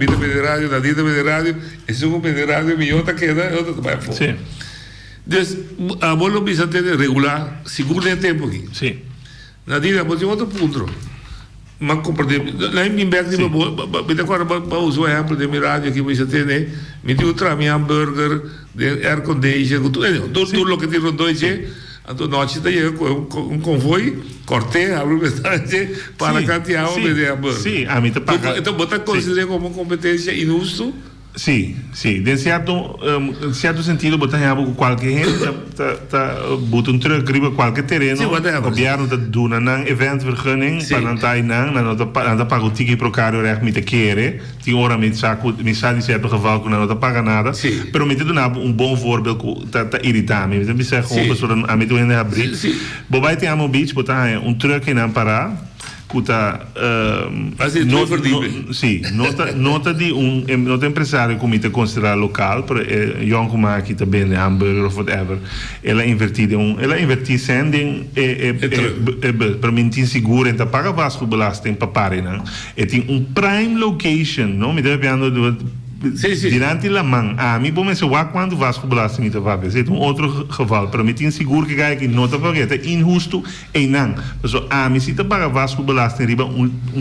da dita vender rádio, e se eu vender rádio, melhor tá queda, eu tô vai fora. Sim. Dus a bola precisa ter regular, seguro de tempo aqui. Sim. Na dita, mas tem outro ponto. Mas compreende, lá em Bimberg, eu agora vou usar o exemplo de minha rádio aqui, você tem, né? Me deu minha hambúrguer, de air condition, tudo o que tem dois então nós temos um convoio, corte, abre o restaurante para cantear o de hambúrguer. Sim, a mim te paga. Então, você considera como competência injusto? Sim, sim. De certo sentido, você tem qualquer gente, bota truck riba qualquer terreno, o governo está dando een eventvergunning, para não estar não paga o ticket para o carro recht met te keren. Tem hora met saco, met sabe certo geval que não paga nada. Pero me te dá bom voorbeeld que tá irritando. Me te dizer como pessoa a me doendo abrir. Bobai tem amo beach, botar truck em Ampará. Kuta nota de nota empresário como te considerar local para Jan Kumaki também de hambúrguer of whatever ela invertir sending para mentir seguro então paga vasco belasting para parem e tem prime location não me deve andando durante a mão a mim bom mas quando vasco belasting inte vai ver outro geval para mim tem seguro que ga ik nota vergeten injusto e não so a mim se te paga vasco belasting riba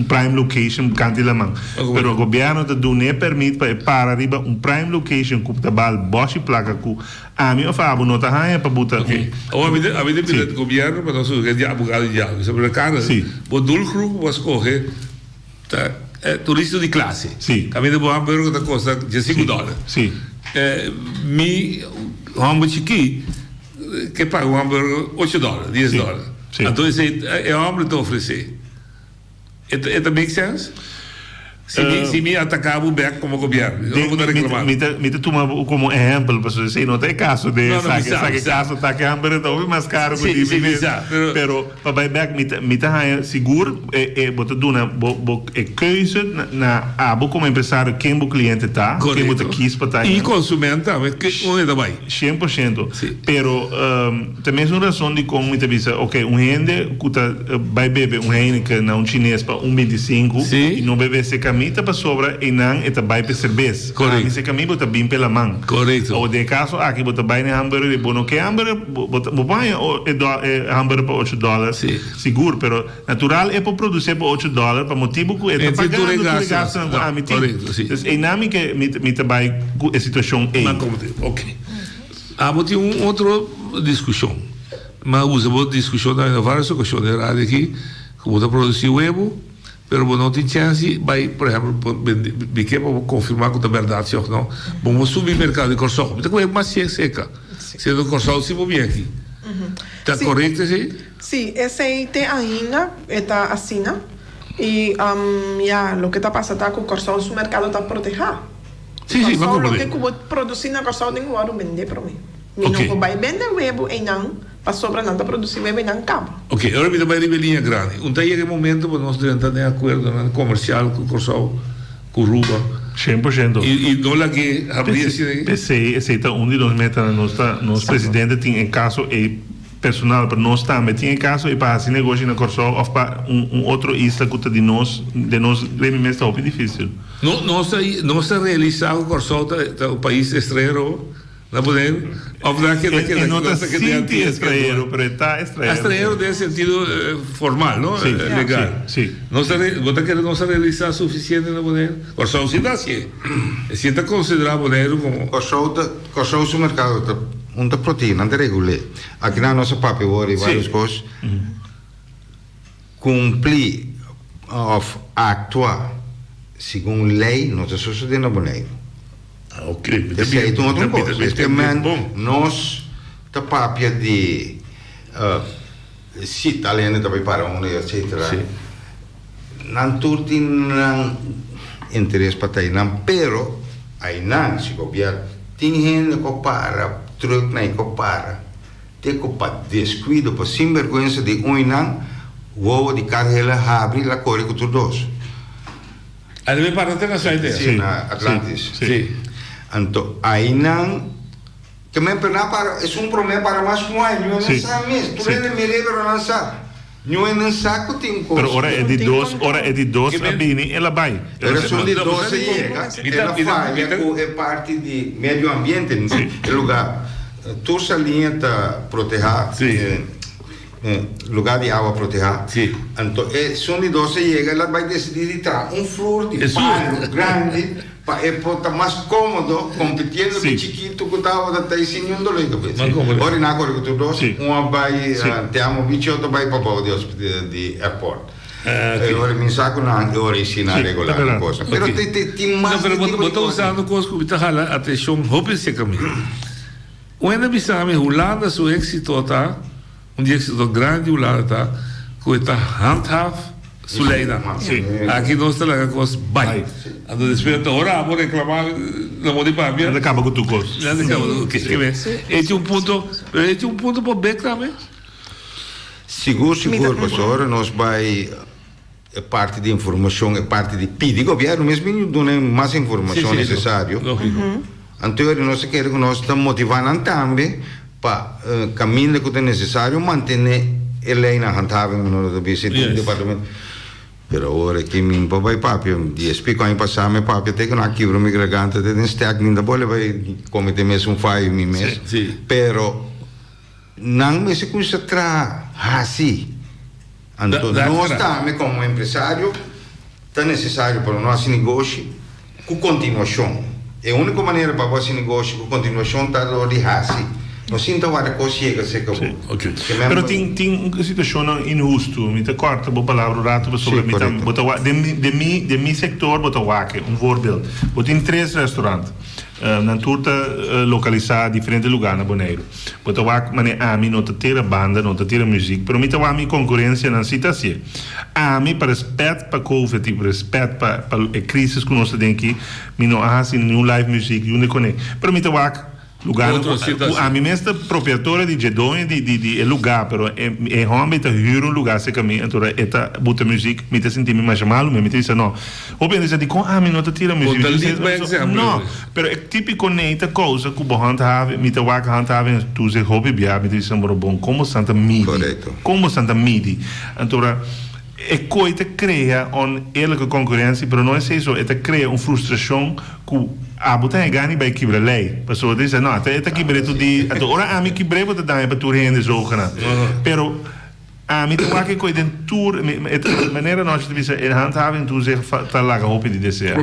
prime location canti la mão pero o governo te do ne permite para riba prime location com te bal boshi placa com a mim fa abo nota haia para botar a mim depende do governo para nós que já abogado já sobre a cara o doelgroep was correr turista de classe. Sim. Caminho de hambúrguer da costa de $5. Sim. Mi hambúrguer chiqui que paga hambúrguer $8, $10. Sim. Então é hambúrguer te oferecer. It makes sense? Se me atacar o BEC como governo, eu não vou reclamar. Me toma como exemplo, para você não tem caso de sabe caso tá que hambúrguer tá mais caro que pero para BEC me tá seguro bota dona keuze na abo como empresário quem o cliente tá, quem bota quis para tá. E consumente também, que onde também. 100%. Pero também é uma razão de como me diz, ok, gente que vai beber Heineken na chinês para 1,25 e não beber esse camita para sobra e não é também para cerveja. Correto. Esse caminho bota bem pela mão. Correto. Ou de caso aqui bota bem na hambúrguer e bom que hambúrguer bota vai hambúrguer para $8 seguro, pero natural é para produzir para $8 para motivo que é para pagar gasto a mim. Correto, sim. Então é nami que me também a situação é. Ok. Vamos ter outra discussão. Mas usamos discussão em várias ocasiões de rádio aqui, como está produzir web. Pero não tem chance, vai, por exemplo, para confirmar que é verdade ou não, vamos subir o mercado de Corsol. Então, é mais seca. Se o Corsol se move aqui. Está correto, sim? Sim, esse aí tem ainda, está assim, e o que está passando é que o Corsol, o mercado está protegido. Sim, sim, vamos proteger. O que produzir na Corsol, tem que vender para mim. Não vai vender web e não, para sobra nada produzir web e não cabo. Ok, agora me dá uma linha grande. Daí é o momento para nós entrar em acordo comercial com o Corsol, com o Ruba. 100%. E não lá que abrir assim. Esse é um de nós metas, nosso presidente tem em caso personal para nós também tem em caso e para assim negócio na Corsol ou para outro isla que de nós realmente está muito difícil. Não está realizado o Corsol o país estrangeiro. Não podemos. Não está estrangeiro, pero está estrangeiro. Estrangeiro nesse sentido formal, não? Sim, legal. Sim. Não está realizado suficiente no poder. Corsol se dá assim. Se está considerado poder como. Corsol o mercado uma proteína, não regula. Aqui na nossa papel e várias coisas. Cumprir of actuar segundo lei, não está sucedendo na boneira. Ok, esse é outra coisa. Este man, nós tá papia de se italiano também para etc. Não tudo não interesse para aí não, pero aí não se governo tem gente que para truck na iko para. Teko pa descuido, pa sin vergüenza de uinan, wow di carrela habri la corre con tu dos. Deve para ter essa ideia. Sim, na Atlantis. Sim. Então, aí não. Também para é um problema para mais com a não sabe mesmo. Tu não me lembra não sabe. Não sabe que tem coisa. Pero ora é de dos a bini ela vai. Ora são de dos ela faz é parte de meio ambiente, é lugar. Tu salinha tá proteger. Lugar de água protegida. Então, são de 12 chega, ela vai decidir tirar flor de pano grande para estar mais cômodo, competindo com chiquito que estava até ensinando ali. Ora, na agora que tu doce, uma vai, te amo, bicho, outra vai para o de airport. Ora, mi saco não, ora ensinar regular coisa. Pero tem mais. Não, mas botar usando coisa que está hala atenção, hobby se caminho. Quando bisame Holanda so êxito tá êxito grande Holanda com esta handhaaf Suleida. Aqui nós temos coisas bem. Então depois agora vou reclamar não vou dizer para acaba com tu coisa. Esse um ponto para Beck também. Seguro, professor, nós vai parte de informação, é parte de pedir governo mesmo dando mais informação necessária. Então, nós queremos que nós estamos motivando também para caminho que é necessário manter a lei na handhaving no departamento. Pero agora que meu papai e papi, de explico aí passar meu papi até que não quebra minha garganta, tem stack minha bola vai cometer mesmo falha mim mesmo. Pero não me se custa tra assim. Então, nós também como empresário está necessário para nós negócio com continuação. É a única maneira para você negócio com continuação está de assim. Não sinto que a coisa chega a ser acabou. Pero tem uma situação injusta. Me te corta a palavra rato sobre de mi sector bota wake voorbeeld. Bota em 3 restaurantes. Na turta localizada diferentes lugares na Bonaire. Bota wake mane ami não ter banda, não ter música, pero me te wami concorrência na situação. Ami para respeito para COVID, para respeito para a crise que nós temos aqui, me não há assim nenhum live music, nenhum conecto. Pero me te wake lugar a mim mesmo proprietário de jedonha de lugar, pero é homem tá hiro lugar se caminho, então eta bota música, me te senti mais malo, me te disse não. Ou bem dizer com mim não te tira música. Não, pero é típico neita coisa que o handhave, me te waka handhave, tu se hobby bia, me te disse bom, como Santa Midi. Então é coisa cria eerlijke concorrência, pero não é isso, é cria uma frustração que a botar ganha vai quebrar lei. Pessoa diz não, até quebrar tu de, ora a mim quebrar vou dar para tu rende jogo na. Pero a mim tem qualquer coisa dentro, de maneira nós devemos handhaven tu zeg tá lá a roupa de descer.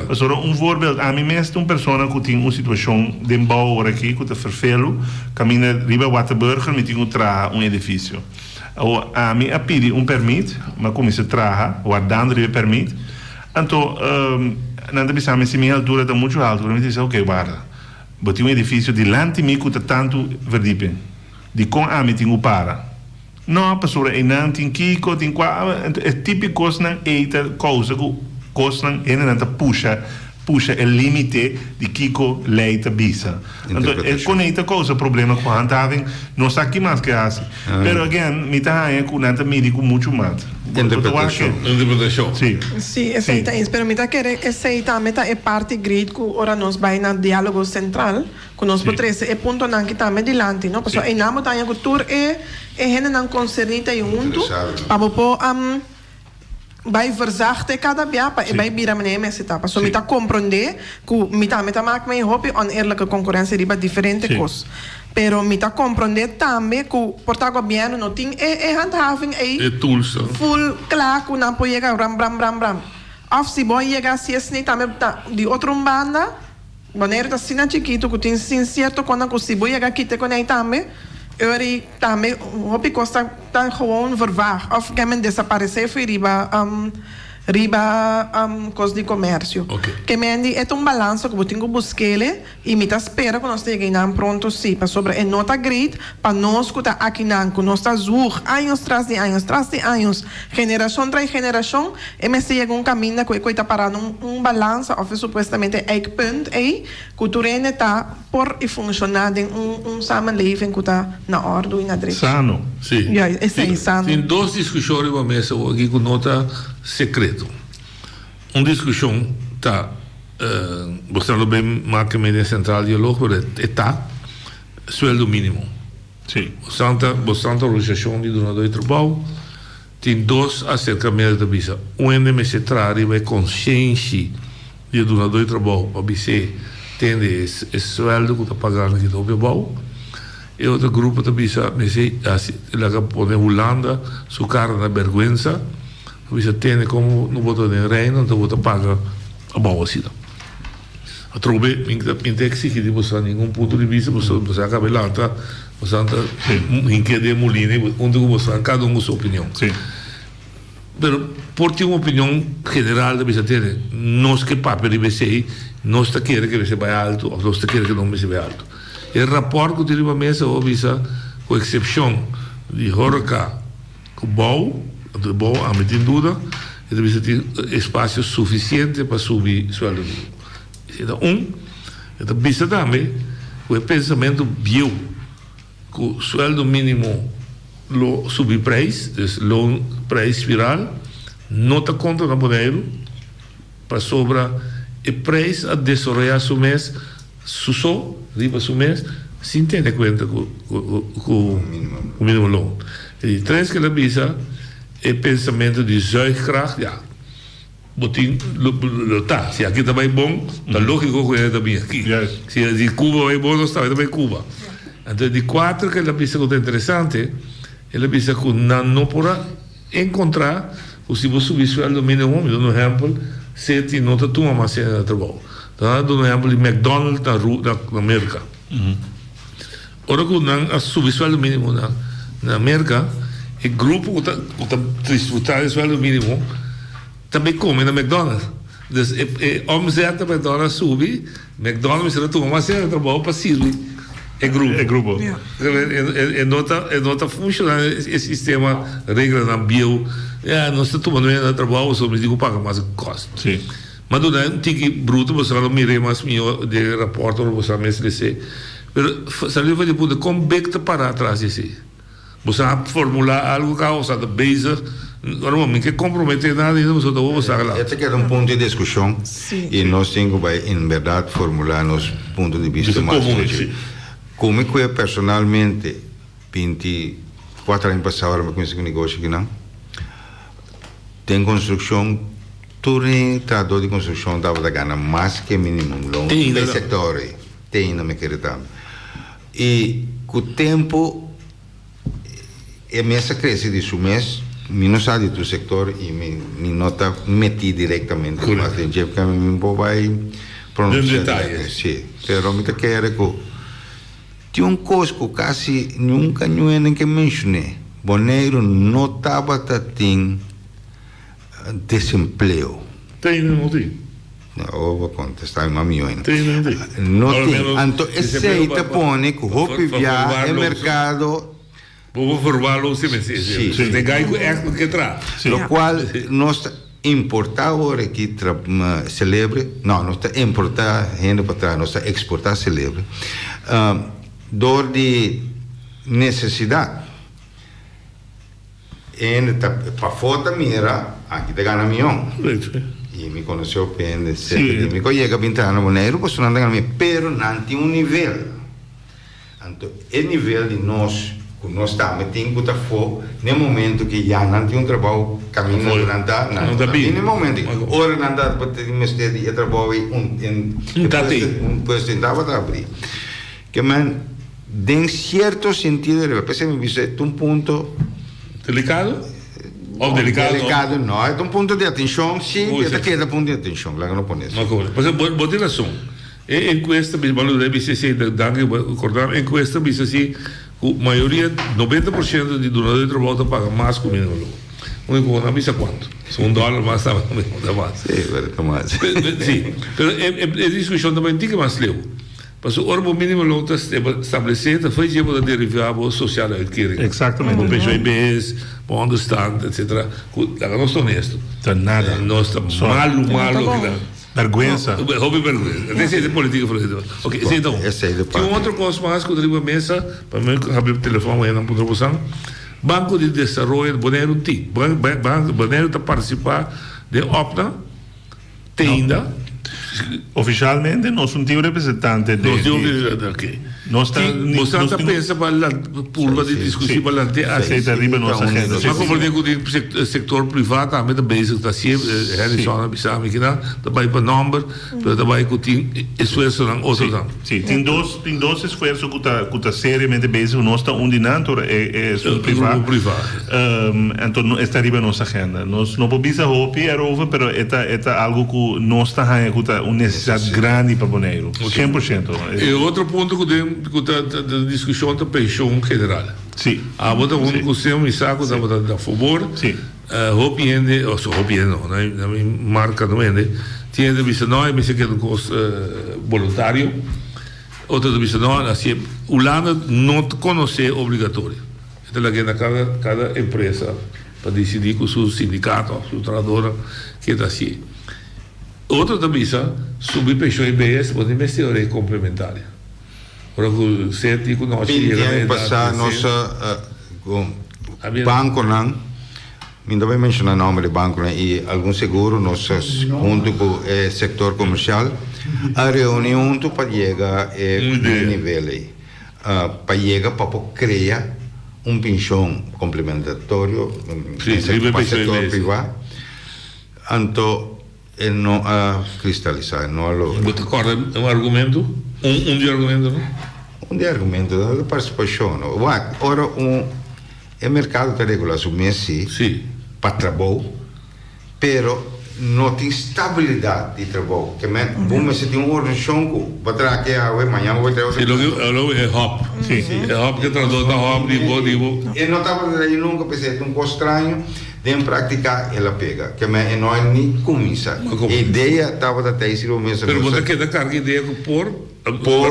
Pessoa voorbeeld a mim mesmo uma pessoa que tem uma situação de bouw aqui que tá vervelo, caminha riba Waterburger, me tem um edifício. A mim a pedir permit, mas como se traga, o dando de permit, então não deve ser se minha altura está muito alta, me diz ok, guarda, botei edifício delante de mim que está tanto verdipe, de com a mim tenho para, não pessoa é não tem kiko, tem qual, é típico na eita coisa que coisa não tá puxa o limite de kiko leita bisa. Então é com eita coisa problema com handhaving, não sabe que mais que assim. Pero again, me tá aí com nada médico muito mais. Interpretação. Sim, aceita isso. Pero me tá querer aceita, me tá é parte grid que ora nós vai na diálogo central, que nós potremos é ponto não que tá me dilante, não? Porque aí namo tá em cultura é gente não concernita junto, para pôr vai verzachten cada biapa e vai virar meneer essa etapa. So, mita compreender que mita maak mij hobby oneerlijke concurrentie riba diferente coisas. Pero mita compreender também que portar governo não tem handhaving tools full claro que não pode chegar bram. Of se boy chegar se assim também de outra banda, maneira tá assim chiquito que tem certo quando que se boy chegar aqui te conecta também. Eu também hobby costa tá gewoon vervaag of que men desaparecer foi riba riba coisa de comércio. Que mendi é um balanço que eu tenho que buscar e me espera que nós tenhamos pronto sim, para sobre é nota great para nós que está aqui não, que nós está zur anos tras de anos, geração tras geração, e me chega um caminho que está parando balanço, ou supostamente eikpunt aí, que tu rende está por e funcionar em samenleving que está na ordem e na direção. Sano, sim. Ja, é sano. Tem duas discussões na mesa aqui com nota secreto. Uma discussão está mostrando bem marcamente central diálogo é tá sueldo mínimo. Sim. Bastante organização de donador de trabalho tem dois acercamentos da bisa. Um é me se trará consciência de donador de trabalho para você ter esse sueldo que está pagando aqui do trabalho. E outro grupo da bisa me se ela põe Holanda su cara na vergonha. Você tem como não botar em reino, não botar paga a boa assim. A trobe não tem que seguir de você nenhum ponto de vista, você acaba lá, você anda em que de molina, onde você cada um a sua opinião. Sim. Pero por ter uma opinião general da você ter, nós que papel de você, nós está querendo que você vai alto, ou nós está querendo que não você vai alto. O rapport que tive a mesa, ou visa, com exceção de Horca, com bom, de bom, a meter dúvida, e deve ter espaço suficiente para subir o sueldo mínimo. Então, então bisa também o pensamento bio, que o sueldo mínimo lo subir preço, o preço viral, não está contra o modelo, para sobra e preço a desenvolver o mês, só, riba o mês, sem ter conta com o mínimo longo. E três que ela bisa é pensamento de zuigkracht, ja. Botin, tá, se aqui também é bom, tá lógico que é também aqui. Se de Cuba é bom, nós também Cuba. Então, de quatro que ela pensa que é interessante, ela pensa que não pode encontrar, ou se você subir o sueldo mínimo, por exemplo, se te nota uma macena de trabalho. Então, por exemplo, de McDonald's na América. Ora que não subir o sueldo mínimo na América, o grupo que está disputando o sueldo mínimo, também come na McDonald's. Então, omzet da McDonald's sube, McDonald's será uma macena de trabalho para servir. É grupo. Nota funcionar esse sistema, regra na bio, nós estamos tomando trabalho sobre digo paga mais custo. Sim. Mas durante que bruto você não mire mais meu de rapport ou você me esquece. Mas sabe vai depois como back para atrás esse. Você formular algo que causa da base, normalmente que compromete nada e não você deve usar lá. Este é um ponto de discussão e nós temos que em verdade formular nos pontos de vista mais. Como eu personalmente 24 anos passados com esse negócio aqui não tem construção todo tratador de construção dava da gana mais que mínimo longo do setor tem na minha querida e com o tempo a mesa cresce de seu mês me não sabe do setor e me nota meti diretamente mas tem que me vai pronunciar sim pero me quer que tinha coisa que quase nunca ninguém que mencionei. Boneiro não estava tendo desemprego. Tem, não tem. Não, eu vou contestar uma milhões. Tem, não tem. Não tem. Então, esse aí te põe que o roupa via no mercado. Vou formá-lo se me diz. Tem gaio que traz. O qual nós importar agora que celebre, não está importar gente para trás, nós está exportar celebre. Dor de necessidade. E para fora mira, aqui te ganha milhão. E me conheceu bem, me conhece a pintar no dinheiro, posso não ganhar, pero não tem nível. Então, o nível de nós, que nós estamos, tem que estar fora, no momento que já não tem trabalho, caminho durante não no momento que ora não dá para ter investir e trabalho puesto para abrir. Que man em certo sentido, depois me disse, é um ponto delicado? Ou delicado? Delicado, não, é um ponto de atenção, sim, é um ponto de atenção, lá que não pone isso. Mas boa direção. Em questa, mas deve ser, em questa, a maioria, 90% de donadores de trabalho pagam mais que o mínimo. una economía cuánto. Son $1 más, estaba más. Sí, pero más. Sí, pero es discusión también que más leo. Mas o orbo mínimo loon estabelecido foi de uma derivada social uitkering. Exactamente. Op PGB's, op onderstand, etc. Goed, daar gaan we honesto. Nada. Nós estamos malo que dá. Vergüenza. Houve vergüenza. Essa é a política política. Ok, então. Tem outra coisa mais que eu digo mesa, para mim, abrir o telefone aí na produção. Banco de Desenvolvimento Bonaire T. Banco Bonaire está participar de OPNA, Tenda. Oficialmente nós não temos representante de... Nós está pensa para a curva de discussão para a aceita arriba nossa agenda. Mas como eu digo, o setor privado também está bezig, está sempre, Harrison, Bissami, que não, também para número, também que tem esforço em outros anos. Sim, tem dois esforços que está seriamente bezig, nós está undinando é o privado. Então está arriba nossa agenda. Nós não podemos dizer over, mas é algo que nós está uma necessidade grande para Bonaire, 100%. E outro ponto que da discussão da pensão general. Sim. A outra que você me saco da favor. Sim. Hopiende, ou só hopiende não, na marca não é, tinha de vista não, mas que é um custo voluntário. Outra de vista não, assim, o lado não conhece obrigatório. Então lá que cada empresa para decidir com o seu sindicato, a sua trabalhadora, que é assim. Outra da vista, subir pensão IBS, pode investir complementária. Ora que sete que nós chegamos passar nossa banco não, ainda bem mencionar o nome do banco não, e algum seguro nosso junto com o setor comercial a reunião para chegar a nível aí para chegar para criar pensão complementatório para o setor privado então não a cristalizar não lo você acorda argumento de argumento não? De argumento da participação ora o mercado está regulado mês para trabalho pero não tem estabilidade de trabalho que bom se tem organização que vai trazer aqui amanhã vai ter outra é hop é hop que traduz da hop de e não estava aí nunca pensei um pouco estranho de praticar ela pega que não é nem começa a ideia estava até esse momento pergunta que da carga ideia por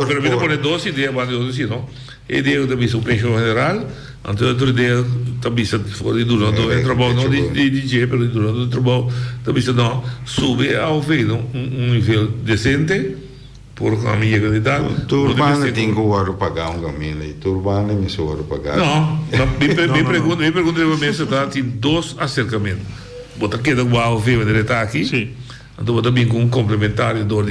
permita poner duas ideias mas eu disse não ideia da missão pensão general então outra ideia também se for durante o trabalho não de DJ pero durante o trabalho também se não sube ao veio nível decente por caminho de idade turbana tem que o pagar caminho e turbana me sou pagar me pergunta mesmo tá tem dois acercamentos bota que da ao veio de estar aqui sim então também com complementário do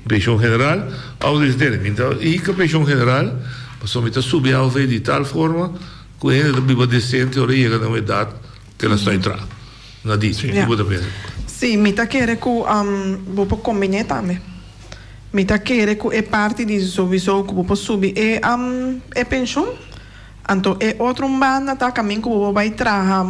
pensão general ao então e que pensão general somente subir ao veio de tal forma que ele também vai decente ou chega na idade que ela está entrando na disso sim me tá querendo que vou combinar também me tá querendo que é parte disso visou que vou subir é pensão então é outro banda tá caminho que vou vai trazer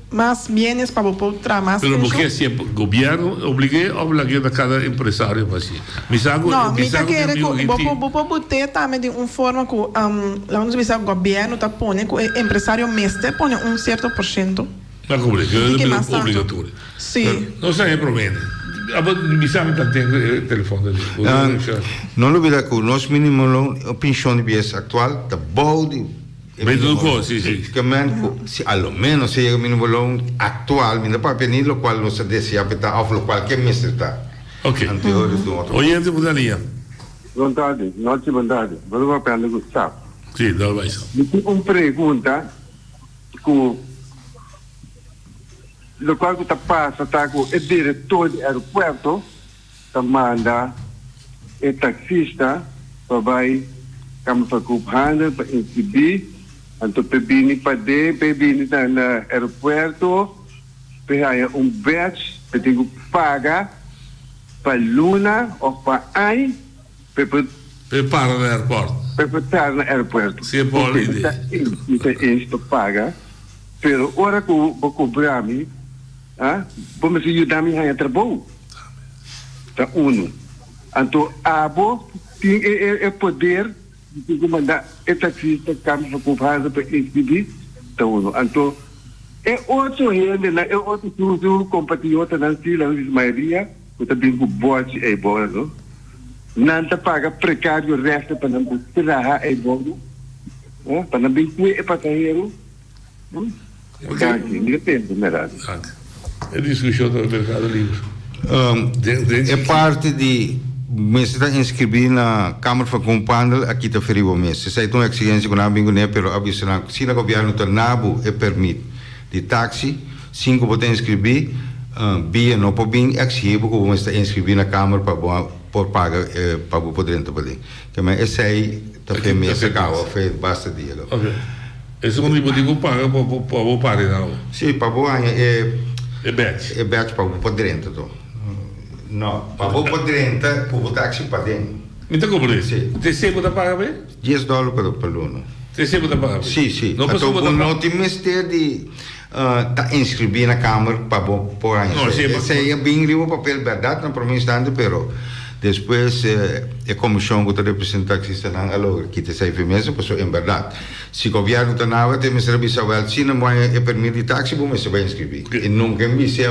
mais bienes para vou trazer mais pero porque assim o governo obriga cada empresário assim me sabe não me tá querendo que vou botar também de uma forma que lá onde o governo tá pondo que o empresário mestre põe certo por cento mas é obrigatório sim não sei problema mi sa mi tem telefone não olvida que o nosso mínimo pensão de viés atual está bom de que ao menos se chega o mínimo atual ainda para pedir o qual nos desea para ou qualquer mês está ok oyente Budania vontade noite vontade vamos para o Gustavo sim dá vai só pergunta que lo qual que passa tá com o diretor do aeroporto manda o taxista para vai como para cobrar para inscrever então pebini para pebini no aeroporto para badge para ter que pagar para Luna ou para AI para no aeroporto para estar no aeroporto se é boa ideia isso paga pero ora que vou cobrar me vamos ajudar-me a trabalho. Tá então tem é poder de comandar o taxista que para comprar para inscrever. Então É outro ainda, né? É outro tudo compatriota na Sila, a maioria, o também o bote é bom, não? Não te paga precário o resto para não tirar é bom, para não bem que é para ter, depende, né? É discussão do mercado livre. É parte de mas está inscrever na Câmara para Compandel aqui está ferido mesmo. Se tem uma exigência com a bingo né, pero avisar se o governo está nabo é permite de táxi 5 pode inscrever via não pode bem exigido como está inscrever na Câmara para por paga para poder entrar para que mas esse aí está fez mesmo carro fez basta dia. Ok. Esse quando digo paga para parar não. Sim, para boa é batch. É batch para poder entrar. No, para poder entrar, para o táxi para dentro. Me está cobrando? Sim. Você sempre está pagando bem? $10 para aluno. Você sempre está pagando bem? Sim, sim. Então, não tem mistério de tá inscrever na Câmara para pôr aí. Esse aí é bem livre o papel, verdade, não para mim instante, pero depois a comissão que está representando que está na alô, que está aí mesmo, porque é verdade. Se o governo está na tem que saber se não vai permitir táxi, vamos se vai inscrever. E nunca me se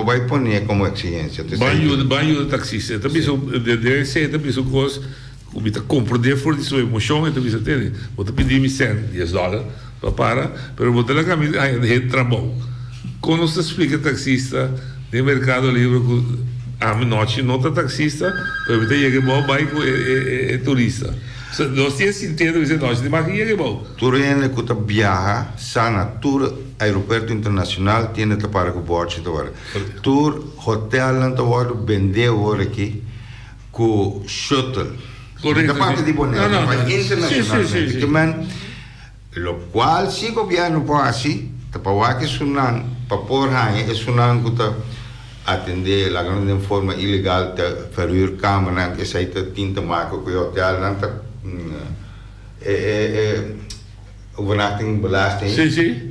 vai pôr como exigência. Banho do taxista. Também deve ser também são coisas que está compreender for de sua emoção, então você tem. Vou pedir me $10 para, pero vou ter lá caminho de trabalho. Quando você explica taxista no mercado livre a noite não está taxista, para você chegar bom bairro é turista. Nós temos sentido dizer nós de magia que bom. Turene que viaja, sana tour aeroporto internacional tiene que para com bote agora. Tour hotel não agora vender agora aqui com shuttle. Correto. Da parte de Bonaire, mas internacionalmente. Também, lo qual se o governo pode assim, para que sunan, para pôr aí, é sunan que está atender la grande forma ilegal de ferir câmara que sai de tinta marca que o hotel não está overnachting belasting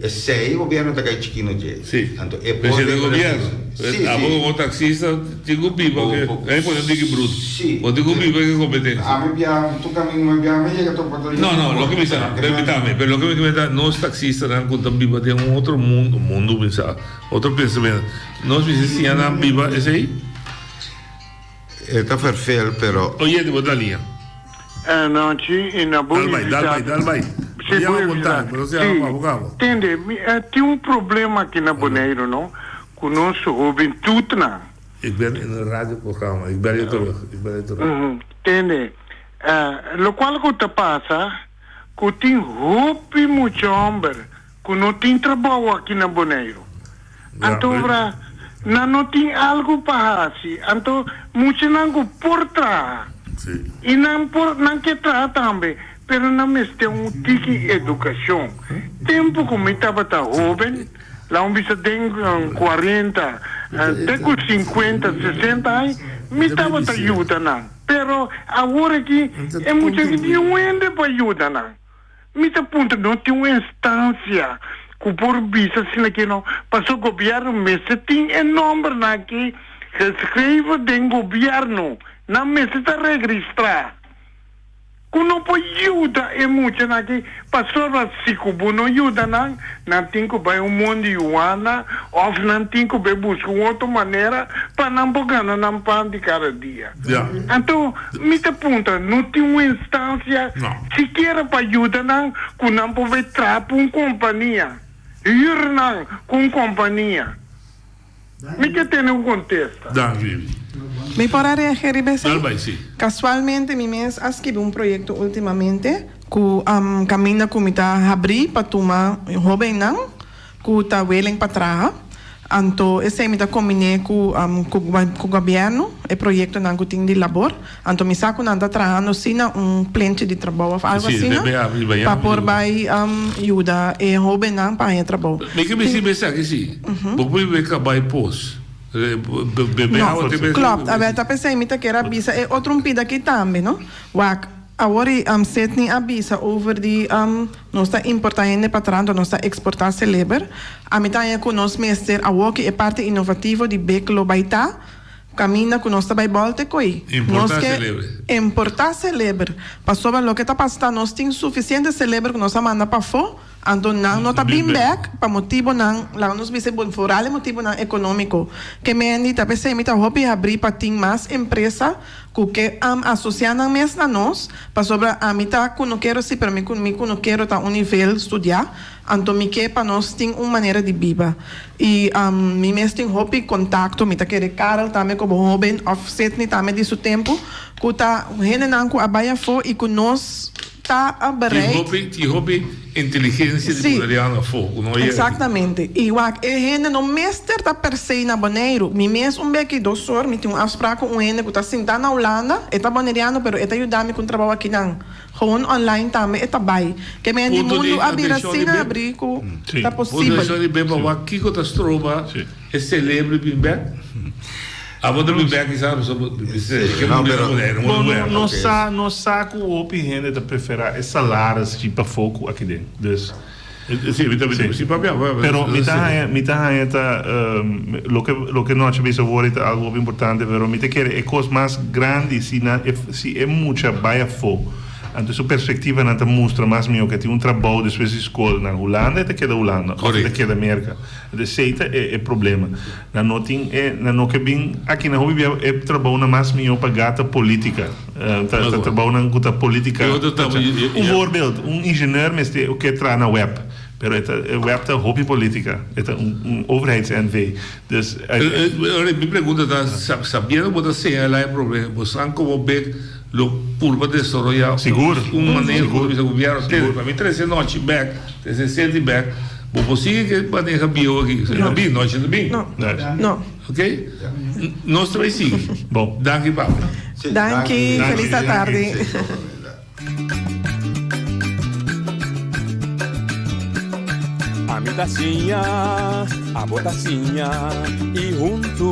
esse aí o governo está cai chiquinho de então é por o governo o taxista digo biba que aí pode dizer bruto o digo biba que competente tu caminho me viamo chega tu pode no lo que me sa permítame pero lo que me da nós taxistas não contam biba de outro mundo pensar outro pensamento nós precisamos na biba esse aí está perfeito pero oye de botar linha não e na boa dal vai entende tem problema aqui na Bonaire não com nosso juventude não ik ben in een radioprogramma ik ben je terug entende lo qual que te passa que tem roupa muito homem que não tem trabalho aqui na Bonaire então não tem algo para assim então muito não por trás e não que trás também pero não me tem tique educação tempo como estava tão jovem lá um bicho tem 40 até com 50 60 anos me estava te ajuda não pero agora que é muito que não ende para ajuda não me está ponto não tem uma instância que por bicho assim que não passou o governo me tem enorme na que escreve do governo não me está registrar não pode ajudar é muito aqui passou assim que não ajuda não tem que vai mundo de Joana ou não tem que vai buscar outra maneira para não pagar não para de cada dia então me te aponta não tem uma instância sequer para ajudar que não pode trabalhar com companhia ir não com companhia me que tem um contexto Me para reagir, casualmente, mi mes ha escrito un proyecto últimamente que camina con mitad abrir para tomar joven que está willing para trabajar. Então, esse me está combiné com o governo, o projeto não que tem de labor. Então, me saco não está trabalhando assim plente de trabalho, algo assim, para por vai ajudar e joven não para ir trabalho. Me que me se pensa que sim, porque me acabar pós. Klopt, eu pensei que era bisa e outro pida aqui também, não? Agora set ni avisa over die nossa importante patrão, nossa exportar celeber. A mitad é que nós mestre a que é parte inovativa de Beclo Baita, camina que nós também volta coi. Importar celebre. Importar celebre. Passou o que está passando, nós temos suficiente celebre que nós manda para fora. Então, não está bem back para motivo não, lá nos vise bom foral motivo não econômico. Que me andi tá pensei me tá hobby abrir para ter mais empresa que associar na mesma nós, para sobre a mim tá que não quero se para mim não quero tá um nível estudar. Então, me que para nós tem uma maneira de viver. E me mesmo tem hobby contato, me tá querer Karel também como hobby offset ni também disso tempo, que tá rene não que abaia for e que nós tá a bereid. Die hobby inteligência de poder fogo, não é? Exatamente. E o gente no mestre da perseguir na Boneiro, me mesmo que doutor, me tem um afspraak com gente que está sentado na Holanda, está boneriano, pero está ajudando com trabalho aqui não. Gewoon online também está bem. Que me andi mundo abrir assim abrir com tá possível. Quando eu bem para aqui que está trova, é celebre bem bem. A voz do Bimbeck, sabe? Não saco o opi rende de preferar essa laras tipo foco aqui dentro. Sim, pero lo que nós vemos agora é algo importante, pero me te quer é coisa mais grande se é muita baia fogo. Então, sua perspectiva não te mostra mais meu que tem um trabalho depois de escola na Holanda, te queda Holanda, ou te queda América. Receita é problema. Não tem não que bem aqui na Rúbia é trabalho na mais meu para gata política. Tá trabalho na gata política. Voorbeeld, engenheiro mas o que traz na web. Pero o web tá hobby política, é overheids-NV. Dus me pergunta sabendo que você é lá é problema, você como bem lo pulpa desarrollar seguro manejo de governo para mim 300 back 360 back você que maneja bio aqui não bem nós não bem não ok nós também sim bom danke feliz tarde A mi tacinha, a botacinha e junto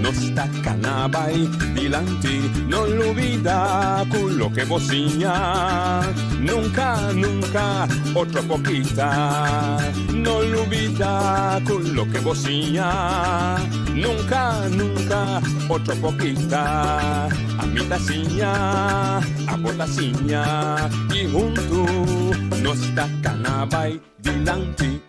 nos tacanabay dilante no olvida con lo que vocinha nunca, nunca otra poquita no olvida con lo que vocinha nunca, nunca otra poquita a mi tacinha, a botacinha y junto nos tacanabay dilante